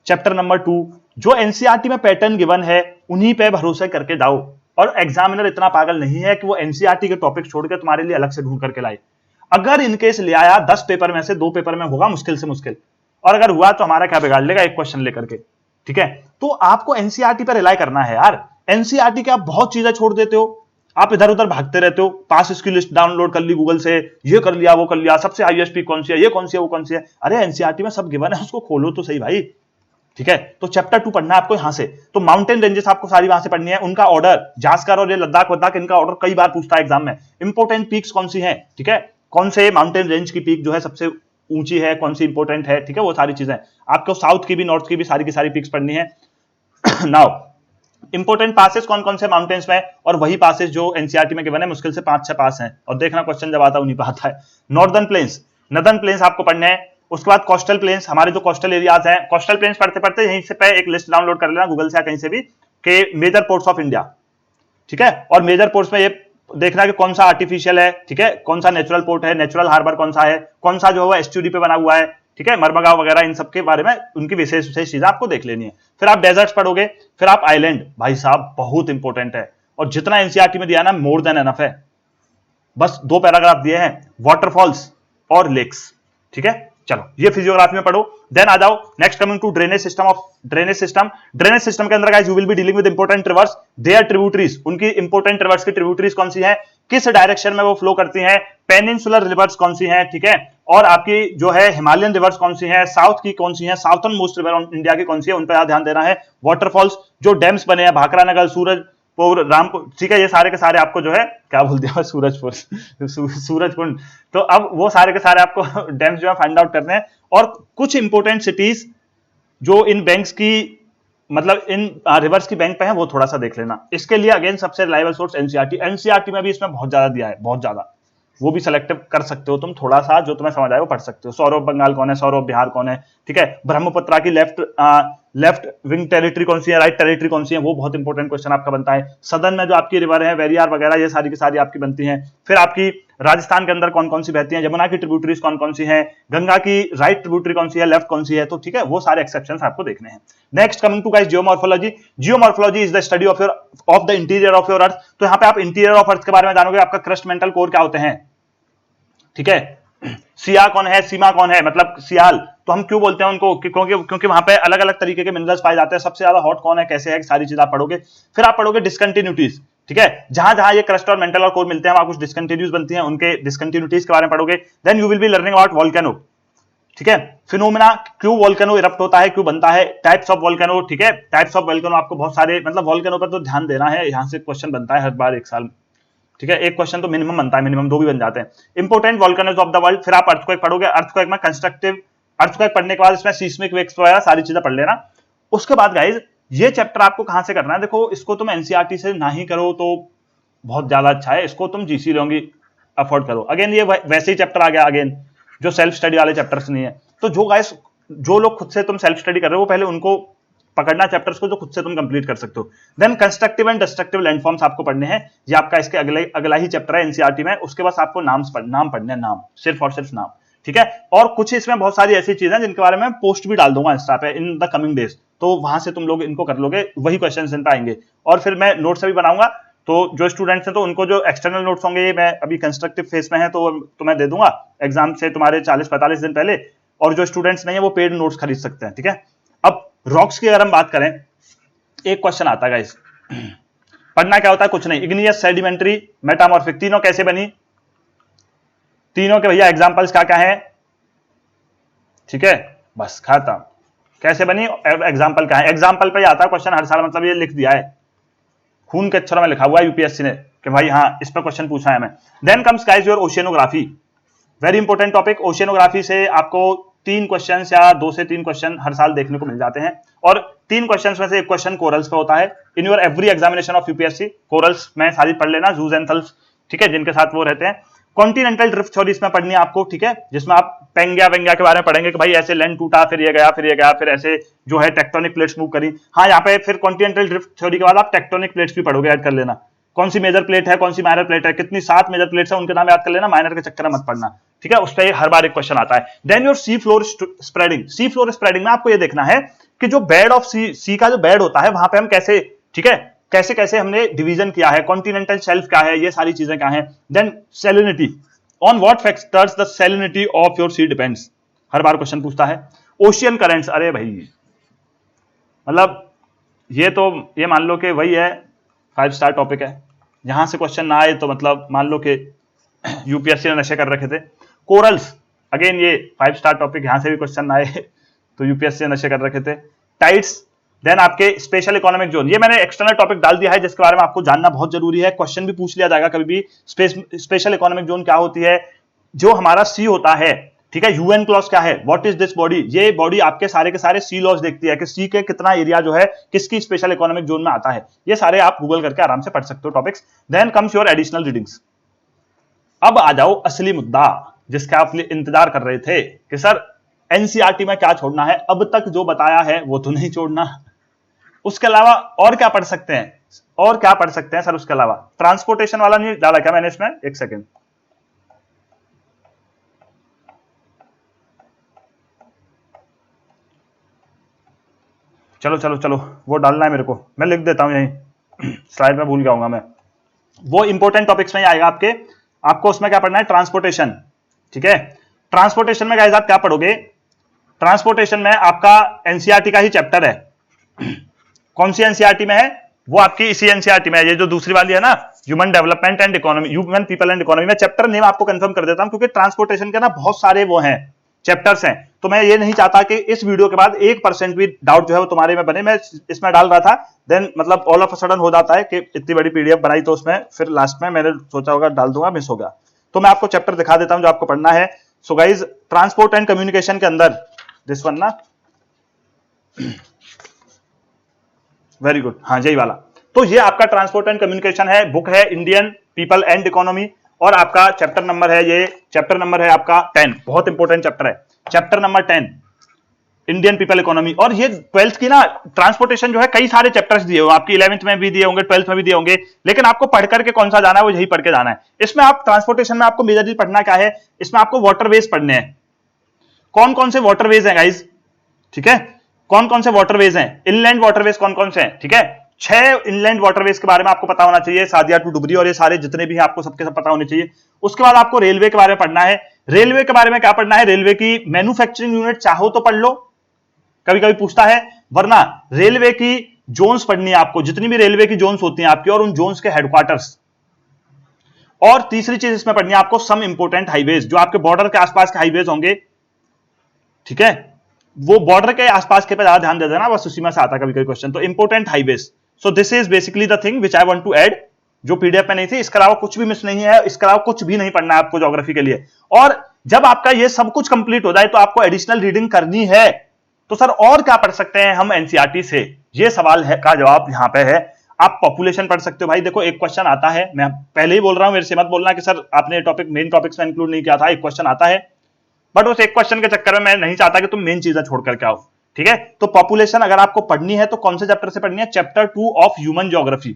चैप्टर नंबर 2, जो एनसीईआरटी में पैटर्न गिवन है उन्हीं पे भरोसे करके जाओ। और एग्जामिनर इतना पागल नहीं है कि वो एनसीईआरटी के टॉपिक छोड़ के तुम्हारे लिए अलग से ढूंढ करके लाए। अगर इनकेस ले आया 10 पेपर में से 2 पेपर में होगा मुश्किल से मुश्किल, और अगर हुआ तो हमारा क्या बिगाड़ लेगा, एक क्वेश्चन लेकर के, ठीक है। तो आपको एनसीईआरटी पर रिलाई करना है यार। एनसीईआरटी के आप बहुत चीजें छोड़ देते हो, आप इधर उधर भागते रहते हो। पास इसकी लिस्ट डाउनलोड कर ली गूगल से, ये कर लिया वो कर लिया, सबसे हाईएस्ट पीक कौन सी है, ये कौन सी है वो कौन सी है। अरे एनसीईआरटी में सब गिवन है, उसको खोलो तो सही भाई, ठीक है। तो चैप्टर 2 पढ़ना है आपको यहां से। तो माउंटेन रेंजेस आपको सारी वहां से पढ़नी है, उनका ऑर्डर, जास्कर और ये लद्दाख वद्दाख, इनका ऑर्डर कई बार पूछता है एग्जाम में। इंपोर्टेंट पीक्स कौन सी हैं, ठीक है, कौन से माउंटेन रेंज की पीक जो है सबसे ऊंची है, कौन सी इंपोर्टेंट है, ठीक है, वो सारी चीजें आपको साउथ की भी नॉर्थ की भी सारी की सारी पीक्स पढ़नी है। नाउ इंपोर्टेंट पासेस कौन कौन से माउंटेन्स में, और वही पासेस जो एनसीईआरटी में गिवन है, मुश्किल से 5-6 पास हैं, और देखना क्वेश्चन जब आता है उन्हीं पर आता है। नॉर्दर्न प्लेन्स आपको पढ़ने हैं। उसके बाद कोस्टल प्लेन्स, हमारे जो कोस्टल एरियाज हैं, कोस्टल प्लेन्स पढ़ते पढ़ते यहीं से पे एक लिस्ट डाउनलोड कर लेना गूगल से या कहीं से भी, कि मेजर पोर्ट्स ऑफ इंडिया, ठीक है। और मेजर पोर्ट्स में ये देखना कि कौन सा आर्टिफिशियल है, ठीक है, कौन सा नेचुरल पोर्ट है, नेचुरल हार्बर कौन सा है, कौन सा जो है एस्ट्यूरी पे बना हुआ है, ठीक है, मरमगांव वगैरह इन सब के बारे में उनकी विशेष विशेष चीजें आपको देख लेनी है। फिर आप डेजर्ट्स पढ़ोगे, फिर आप आइलैंड, भाई साहब बहुत इंपॉर्टेंट है, और जितना एनसीईआरटी में दिया ना मोर देन एनफ है। बस 2 पैराग्राफ दिए हैं, वाटरफॉल्स और लेक्स, ठीक है। चलो ये फिजियोग्राफी में पढ़ो। देन आ जाओ next, coming to drainage system of drainage system. Drainage system के अंदर guys you will be dealing with important rivers, their tributaries, उनकी इंपॉर्टेंट रिवर्स की ट्रिब्यूटरीज कौन सी है, किस डायरेक्शन में वो फ्लो करती हैं, पेनिनसुलर रिवर्स कौन सी हैं, ठीक है, और आपकी जो है हिमालयन रिवर्स कौन सी हैं, साउथ की कौन सी हैं, साउथर्न मोस्ट रिवर इंडिया की कौन सी है, उन पर ध्यान देना है। वाटरफॉल्स, जो डैम्स बने हैं, भाखरा नगर, सूरजपुर, रामपुर, ठीक है, ये सारे के सारे आपको जो है क्या बोल दिया, सूरजपुर सूरजकुंड, तो अब वो सारे के सारे आपको डैम्स जो है फाइंड आउट करने हैं। और कुछ इंपोर्टेंट सिटीज जो इन बैंक्स की मतलब इन रिवर्स की बैंक पे है वो थोड़ा सा देख लेना। इसके लिए अगेन सबसे रिलायबल सोर्स एनसीईआरटी, एनसीईआरटी में भी इसमें बहुत ज्यादा दिया है, बहुत ज्यादा, वो भी सेलेक्टिव कर सकते हो तुम, थोड़ा सा जो तुम्हें समझ आए वो पढ़ सकते हो। सौरव बंगाल कौन है, सौरव बिहार कौन है, ठीक है, ब्रह्मपुत्रा की लेफ्ट विंग टेरिटरी कौन सी है, राइट टेरिटरी कौन सी है, वो बहुत इंपॉर्टेंट क्वेश्चन आपका बनता है। सदन में जो आपकी रिवर है, वेरियार वगैरह, ये सारी की सारी आपकी बनती हैं। फिर आपकी राजस्थान के अंदर कौन कौन सी बहती हैं, यमुना की ट्रिब्यूटरीज कौन कौन सी हैं, गंगा की राइट ट्रिब्यूटरी कौन सी है, लेफ्ट कौन सी है, तो ठीक है, वो सारे एक्सेप्शंस आपको देखने हैं। Next coming to guys geomorphology. Geomorphology is the study of the interior of your earth. तो यहाँ पे आप इंटीरियर ऑफ अर्थ के बारे में जानोगे, आपका क्रस्ट मेंटल कोर क्या होते हैं, ठीक है, सिया कौन है, सीमा कौन है, मतलब सियाल, तो हम क्यों बोलते हैं उनको, क्योंकि वहां पे अलग अलग तरीके के मिनरल्स पाए जाते हैं। सबसे ज्यादा हॉट कौन है, कैसे है, सारी चीज आप पढ़ोगे। फिर आप पढ़ोगे डिसकंटिन्यूटीज, ठीक है, जहां जहां ये क्रस्ट और मेंटल और कोर मिलते हैं वहां कुछ डिसकंटिन्यूज बनती हैं, उनके डिसकंटिन्यूटीज के बारे में पढ़ोगे। Then you will be learning about volcano, ठीक है, फिनोमेना, क्यों वोल्केनो इरप्ट होता है, क्यों बनता है, टाइप्स ऑफ वोल्केनो, ठीक है, टाइप्स ऑफ वोल्केनो आपको बहुत सारे, मतलब वोल्केनो पर तो ध्यान देना है, यहां से क्वेश्चन बनता है हर बार एक साल, ठीक है, एक क्वेश्चन तो मिनिमम बनता है, मिनिमम 2 भी बन जाते हैं। Important volcanoes of the world. फिर आप अर्थक्वेक पढ़ोगे, अर्थक्वेक में कंस्ट्रक्टिव अर्थक्वेक पढ़ने के बाद इसमें सीस्मिक वेव्स वगैरह सारी चीजें पढ़ लेना। उसके बाद गाइज ये चैप्टर आपको कहां से करना है, देखो इसको तुम एनसीईआरटी से ना ही करो तो बहुत ज्यादा अच्छा है, इसको तुम जीसी लोगी अफोर्ड करो। अगेन ये वैसे ही चैप्टर आ गया, अगेन जो सेल्फ स्टडी वाले चैप्टर्स नहीं है। तो जो गाइस जो लोग खुद से तुम सेल्फ स्टडी कर रहे हो पहले उनको पकड़ना चैप्टर्स को जो खुद से तुम कंप्लीट कर सकते हो। Then constructive and destructive landforms आपको पढ़ने हैं, ये आपका इसके अगला ही चैप्टर है एनसीईआरटी में। उसके बाद आपको नाम पढ़ने हैं, नाम, सिर्फ और सिर्फ नाम, ठीक है। और कुछ इसमें बहुत सारी ऐसी चीजें जिनके बारे में पोस्ट भी डाल दूंगा इंस्टा पे इन द कमिंग डेज, तो वहां से तुम लोग इनको कर लोगे, वही क्वेश्चन इन पे आएंगे। और फिर मैं नोट्स भी बनाऊंगा, तो जो स्टूडेंट्स हैं तो उनको जो एक्सटर्नल नोट्स होंगे, मैं अभी कंस्ट्रक्टिव फेज में है तो तुम्हें दे दूंगा एग्जाम से तुम्हारे 40-45 दिन पहले, और जो स्टूडेंट्स नहीं है वो पेड नोट्स खरीद सकते हैं, ठीक है। अब रॉक्स की अगर हम बात करें, एक क्वेश्चन आता है गाइस, पढ़ना क्या होता है, कुछ नहीं, इग्नियस, सेडिमेंट्री, मेटामॉर्फिक, तीनों कैसे बनी, तीनों के भैया एग्जांपल्स क्या क्या है, ठीक है, बस खत्म, कैसे बनी, एग्जांपल क्या है, एग्जांपल पे आता है क्वेश्चन हर साल, मतलब ये लिख दिया है खून के अक्षरों में लिखा हुआ है यूपीएससी ने कि भाई हाँ इस पर क्वेश्चन पूछा है हमें। Then comes guys your oceanography, very important topic. Oceanography से आपको 3 क्वेश्चन या 2 से 3 क्वेश्चन हर साल देखने को मिल जाते हैं, और 3 क्वेश्चन में से एक क्वेश्चन कोरल्स पे होता है। In your every examination of UPSC corals में सारी पढ़ लेना, जूज एंड थल्स, ठीक है, जिनके साथ वो रहते हैं। कॉन्टिनेंटल ड्रिफ्ट थ्योरी इसमें पढ़नी है आपको, ठीक है, जिसमें आप पेंगिया वेंगिया के बारे में पढ़ेंगे कि भाई ऐसे लैंड टूटा, फिर ये गया, फिर ये गया, फिर ऐसे जो है टेक्टोनिक प्लेट्स मूव करी। हाँ, यहाँ पे फिर कॉन्टिनेंटल ड्रिफ्ट थ्योरी के बाद आप टेक्टोनिक प्लेट्स भी पढ़ोगे, याद कर लेना कौन सी मेजर प्लेट है, कौन सी माइनर प्लेट है, कितनी 7 मेजर प्लेट्स है उनके नाम याद कर लेना, माइनर के चक्कर में मत पढ़ना, ठीक है, उस पर हर बार एक क्वेश्चन आता है। Then your sea floor spreading, sea floor spreading में आपको ये देखना है कि जो बेड ऑफ सी का जो बेड होता है वहां पे हम कैसे, ठीक है, कैसे कैसे हमने डिवीजन किया है, कॉन्टिनेंटल शेल्फ क्या है, ये सारी चीजें क्या है। Then salinity, on what factors the salinity of your sea depends, हर बार क्वेश्चन पूछता है। ओशियन करेंट्स, अरे भाई मतलब ये तो ये मान लो कि वही है 5 स्टार टॉपिक है, यहां से क्वेश्चन ना आए तो मतलब मान लो कि यूपीएससी ने नशे कर रखे थे। कोरल्स, अगेन ये 5 स्टार टॉपिक, यहां से भी क्वेश्चन ना आए तो यूपीएससी ने नशे कर रखे थे। टाइड्स, देन आपके स्पेशल इकोनॉमिक जोन, ये मैंने एक्सटर्नल टॉपिक डाल दिया है जिसके बारे में आपको जानना बहुत जरूरी है, क्वेश्चन भी पूछ लिया जाएगा कभी भी। स्पेशल इकोनॉमिक जोन क्या होती है, जो हमारा सी होता है, ठीक है, यूएन क्लॉज क्या है, व्हाट इज दिस बॉडी, ये बॉडी आपके सारे के सारे सी लॉज देखती है कि सी के कितना एरिया जो है किसकी स्पेशल इकोनॉमिक जोन में आता है, ये सारे आप गूगल करके आराम से पढ़ सकते हो topics. Then comes your additional readings. अब आ जाओ असली मुद्दा जिसका आप इंतजार कर रहे थे कि सर एनसीईआरटी में क्या छोड़ना है, अब तक जो बताया है वो तो नहीं छोड़ना, उसके अलावा और क्या पढ़ सकते हैं, और क्या पढ़ सकते हैं सर उसके अलावा। ट्रांसपोर्टेशन वाला नहीं डाला क्या मैंने इसमें, 1 सेकेंड, चलो चलो चलो, वो डालना है मेरे को, मैं लिख देता हूं यहीं, स्लाइड में भूल गया हूँ मैं। वो इंपॉर्टेंट टॉपिक्स में आएगा आपके, आपको उसमें क्या पढ़ना है, ट्रांसपोर्टेशन। ठीक है, ट्रांसपोर्टेशन में गाइस आप क्या पढ़ोगे, ट्रांसपोर्टेशन में आपका एनसीईआरटी का ही चैप्टर है। कौन सी एनसीईआरटी में है, वो आपकी इसी एनसीईआरटी में है, ये जो दूसरी वाली है ना, human development and economy, human people and economy में। चैप्टर नेम आपको कंफर्म कर देता हूं, क्योंकि ट्रांसपोर्टेशन के ना बहुत सारे वो हैं, चैप्टर्स हैं, तो मैं ये नहीं चाहता कि इस वीडियो के बाद 1% भी डाउट जो है वो तुम्हारे में बने। मैं इसमें डाल रहा था, देन मतलब ऑल ऑफ अ सडन हो जाता है कि इतनी बड़ी पीडीएफ बनाई, तो उसमें फिर लास्ट में मैंने सोचा होगा डाल दूंगा, मिस हो गया। तो मैं आपको चैप्टर दिखा देता हूं जो आपको पढ़ना है। So guys, transport and communication के अंदर दिस वन ना, वेरी गुड, हाँ यही वाला। तो ये आपका ट्रांसपोर्ट एंड कम्युनिकेशन है, बुक है इंडियन पीपल एंड इकोनॉमी, और आपका चैप्टर नंबर है, ये चैप्टर नंबर है आपका 10, बहुत इंपॉर्टेंट चैप्टर है, chapter number 10 Indian people economy. और ये 12th की ना ट्रांसपोर्टेशन जो है, कई सारे चैप्टर्स दिए हुए, आपकी 11th में भी दिए होंगे, 12th में भी दिए होंगे, लेकिन आपको पढ़ करके कौन सा जाना है, वो यही पढ़ के जाना है। इसमें आप ट्रांसपोर्टेशन में आपको मेजरली पढ़ना क्या है, इसमें आपको वाटरवेज पढ़ने हैं। कौन कौन से वाटरवेज हैं गाइज, ठीक है, कौन कौन से वाटरवेज हैं, इनलैंड वाटरवेज कौन कौन से हैं, ठीक है, 6 इनलैंड वाटरवेज के बारे में आपको पता होना चाहिए, सादिया टू डुबरी और ये सारे जितने भी हैं आपको सबके सब पता होने चाहिए। उसके बाद आपको रेलवे के बारे में पढ़ना है। रेलवे के बारे में क्या पढ़ना है, रेलवे की मैन्युफैक्चरिंग यूनिट चाहो तो पढ़ लो, कभी कभी पूछता है, वरना रेलवे की जोन्स पढ़नी है आपको, जितनी भी रेलवे की जोन्स होती हैं आपकी, और उन जोन्स के हेडक्वार्टर्स। और तीसरी चीज इसमें पढ़नी है आपको सम इंपोर्टेंट हाईवेज, जो आपके बॉर्डर के आसपास के हाईवेज होंगे, ठीक है, वो बॉर्डर के आसपास के पे ज्यादा ध्यान दे देना, बस उसी में से आता कभी कभी क्वेश्चन। तो important highways, so this is basically the thing which I want to add, जो पीडीएफ में नहीं थी। इसके अलावा कुछ भी मिस नहीं है, इसके अलावा कुछ भी नहीं पढ़ना है आपको ज्योग्राफी के लिए। और जब आपका ये सब कुछ कंप्लीट हो जाए तो आपको एडिशनल रीडिंग करनी है, तो सर और क्या पढ़ सकते हैं हम एनसीईआरटी से, ये सवाल है का जवाब यहां पे है। आप पॉपुलेशन पढ़ सकते हो भाई, देखो एक क्वेश्चन आता है, मैं पहले ही बोल रहा हूं, मेरे से मत बोलना कि सर आपने टॉपिक मेन टॉपिक्स में इंक्लूड नहीं किया था, एक क्वेश्चन आता है, बट उस एक क्वेश्चन के चक्कर में मैं नहीं चाहता कि तुम मेन चीजें छोड़ करके आओ, ठीक है। तो पॉपुलेशन अगर आपको पढ़नी है तो कौन से चैप्टर से पढ़नी है, chapter 2 of human geography,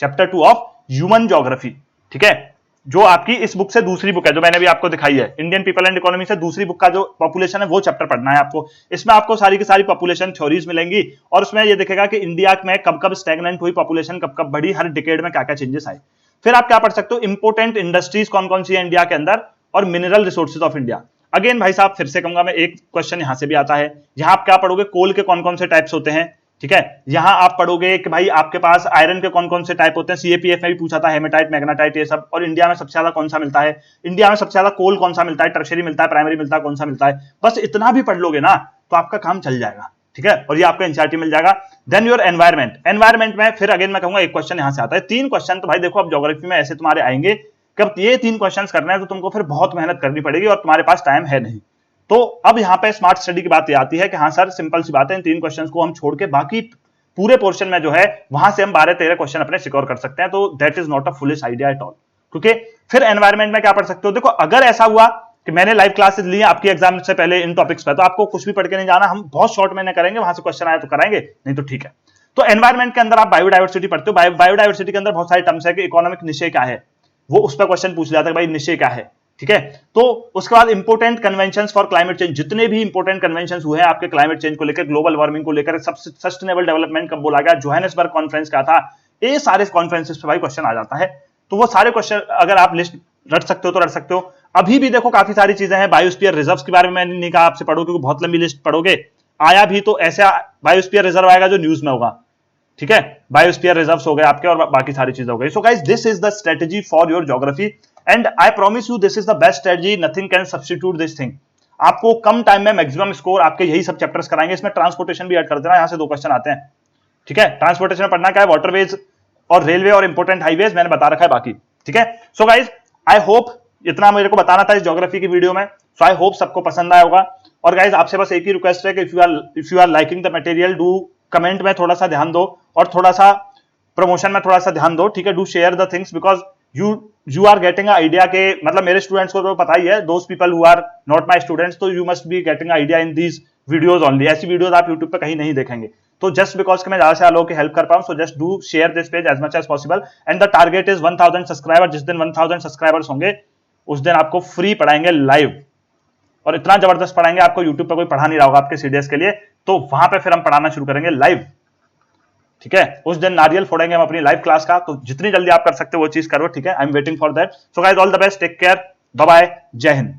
chapter 2 of human geography, ठीक है, जो आपकी इस बुक से दूसरी बुक है, जो मैंने भी आपको दिखाई है, इंडियन पीपल एंड इकोनॉमी से दूसरी बुक का जो पॉपुलेशन है वो चैप्टर पढ़ना है आपको। इसमें आपको सारी की सारी पॉपुलेशन थ्योरीज मिलेंगी, और उसमें ये दिखेगा कि इंडिया में कब कब स्टैग्नेंट हुई पॉपुलेशन, कब कब बढ़ी, हर डिकेड में क्या क्या चेंजेस आए। फिर आप क्या पढ़ सकते हो, इंपोर्टेंट इंडस्ट्रीज कौन कौन सी है इंडिया के अंदर, और mineral resources of India. Again भाई साहब फिर से कहूंगा मैं, एक क्वेश्चन यहां से भी आता है, यहां आप क्या पढ़ोगे, कोल के कौन कौन से टाइप्स होते हैं, ठीक है, यहां आप पढ़ोगे कि भाई आपके पास आयरन के कौन कौन से टाइप होते हैं, सीएपीएफ में भी पूछा था, हेमेटाइट, मैग्नेटाइट, ये सब। और इंडिया में सबसे ज्यादा कौन सा मिलता है, इंडिया में सबसे ज्यादा कोल कौन सा मिलता है, टर्शियरी मिलता है, प्राइमरी मिलता है, कौन सा मिलता है। बस इतना भी पढ़ लोगे ना तो आपका काम चल जाएगा, ठीक है, और ये आपका एनसीईआरटी मिल जाएगा। देन योर एनवायरमेंट, एनवायरमेंट में फिर अगेन मैं कहूंगा एक क्वेश्चन यहां से आता है, 3 क्वेश्चन तो भाई देखो अब ज्योग्राफी में ऐसे तुम्हारे आएंगे, कब ये 3 क्वेश्चन करने हैं तो तुमको फिर बहुत मेहनत करनी पड़ेगी, और तुम्हारे पास टाइम है नहीं। तो अब यहां पे स्मार्ट स्टडी की बात ये आती है कि हाँ सर सिंपल सी बात है, इन 3 क्वेश्चंस को हम छोड़ के बाकी पूरे पोर्शन में जो है वहां से हम 12-13 क्वेश्चन अपने सिक्योर कर सकते हैं। तो that is not a foolish idea at all, क्योंकि फिर एनवायरमेंट में क्या पढ़ सकते हो, देखो अगर ऐसा हुआ कि मैंने लाइव क्लासेस ली आपकी एग्जाम से पहले इन टॉपिक्स पर, तो आपको कुछ भी पढ़ के नहीं जाना, हम बहुत शॉर्ट में करेंगे, वहां से क्वेश्चन आया तो कराएंगे, नहीं तो ठीक है। तो एनवायरमेंट के अंदर आप बायोडाइवर्सिटी पढ़ते हो, बायोडाइवर्सिटी के अंदर बहुत सारे टर्म्स है कि इकोनॉमिक निश्चय क्या है, वो उस पर क्वेश्चन पूछ जाता है भाई निश्चय क्या है, ठीक है। तो उसके बाद important conventions for climate change, जितने भी इंपोर्टेंट कन्वेंशंस हुए हैं आपके क्लाइमेट चेंज को लेकर, ग्लोबल वार्मिंग को लेकर, सस्टेनेबल डेवलपमेंट कब बोला गया, जोहानिसबर्ग कॉन्फ्रेंस का था, ये सारे कॉन्फ्रेंसेस पे भाई क्वेश्चन आ जाता है। तो वो सारे क्वेश्चन अगर आप लिस्ट रट सकते हो तो रट सकते हो। अभी भी देखो काफी सारी चीजें हैं, बायोस्फीयर रिजर्व्स के बारे में मैंने नहीं कहा आपसे पढ़ो, क्योंकि बहुत लंबी लिस्ट पढ़ोगे, आया भी तो ऐसा बायोस्फीयर रिजर्व आएगा जो न्यूज में होगा, ठीक है, बायोस्फीयर रिजर्व्स हो गए आपके, और बाकी सारी चीजें हो गई। So guys this is the strategy for your geography, and I promise you this is the best strategy, nothing can substitute this thing. आपको कम टाइम में मैक्सिमम स्कोर आपके यही सब चैप्टर्स कराएंगे। इसमें ट्रांसपोर्टेशन भी ऐड कर देना, यहां से 2 क्वेश्चन आते हैं, ठीक है। ट्रांसपोर्टेशन में पढ़ना क्या है, वाटरवेज और रेलवे और इंपोर्टेंट हाईवेज मैंने बता रखा है बाकी, ठीक है। सो गाइज आई होप इतना मेरे को बताना था इस ज्योग्राफी की वीडियो में, सो आई होप सबको पसंद आया होगा। और गाइज आपसे बस एक ही रिक्वेस्ट है कि if you are liking the material, do comment में थोड़ा सा ध्यान दो, और थोड़ा सा प्रमोशन में थोड़ा सा ध्यान दो, ठीक है। Do share the things, because you are getting idea के, मतलब मेरे स्टूडेंट्स को तो पता ही है, those people who are not my students, तो you must be getting idea in these videos only. ऐसी वीडियोज आप यूट्यूब पे कहीं नहीं देखेंगे। तो जस्ट बिकॉज कि मैं ज्यादा से ज्यादा लोगों की हेल्प कर पाऊं, so just do share this page as much as possible, and the target is 1000 subscriber. जिस दिन 1000 सब्सक्राइबर्स होंगे उस दिन आपको फ्री पढ़ाएंगे लाइव, और इतना जबरदस्त पढ़ाएंगे, आपको यूट्यूब पर कोई पढ़ा नहीं रहा होगा आपके सीडीएस के लिए, तो वहां पे फिर हम पढ़ाना शुरू करेंगे लाइव। ठीक है, उस दिन नारियल फोड़ेंगे हम अपनी लाइव क्लास का, तो जितनी जल्दी आप कर सकते हो वो चीज करो। ठीक है, I am waiting for that. So guys, all the best, take care, bye bye, जय हिंद।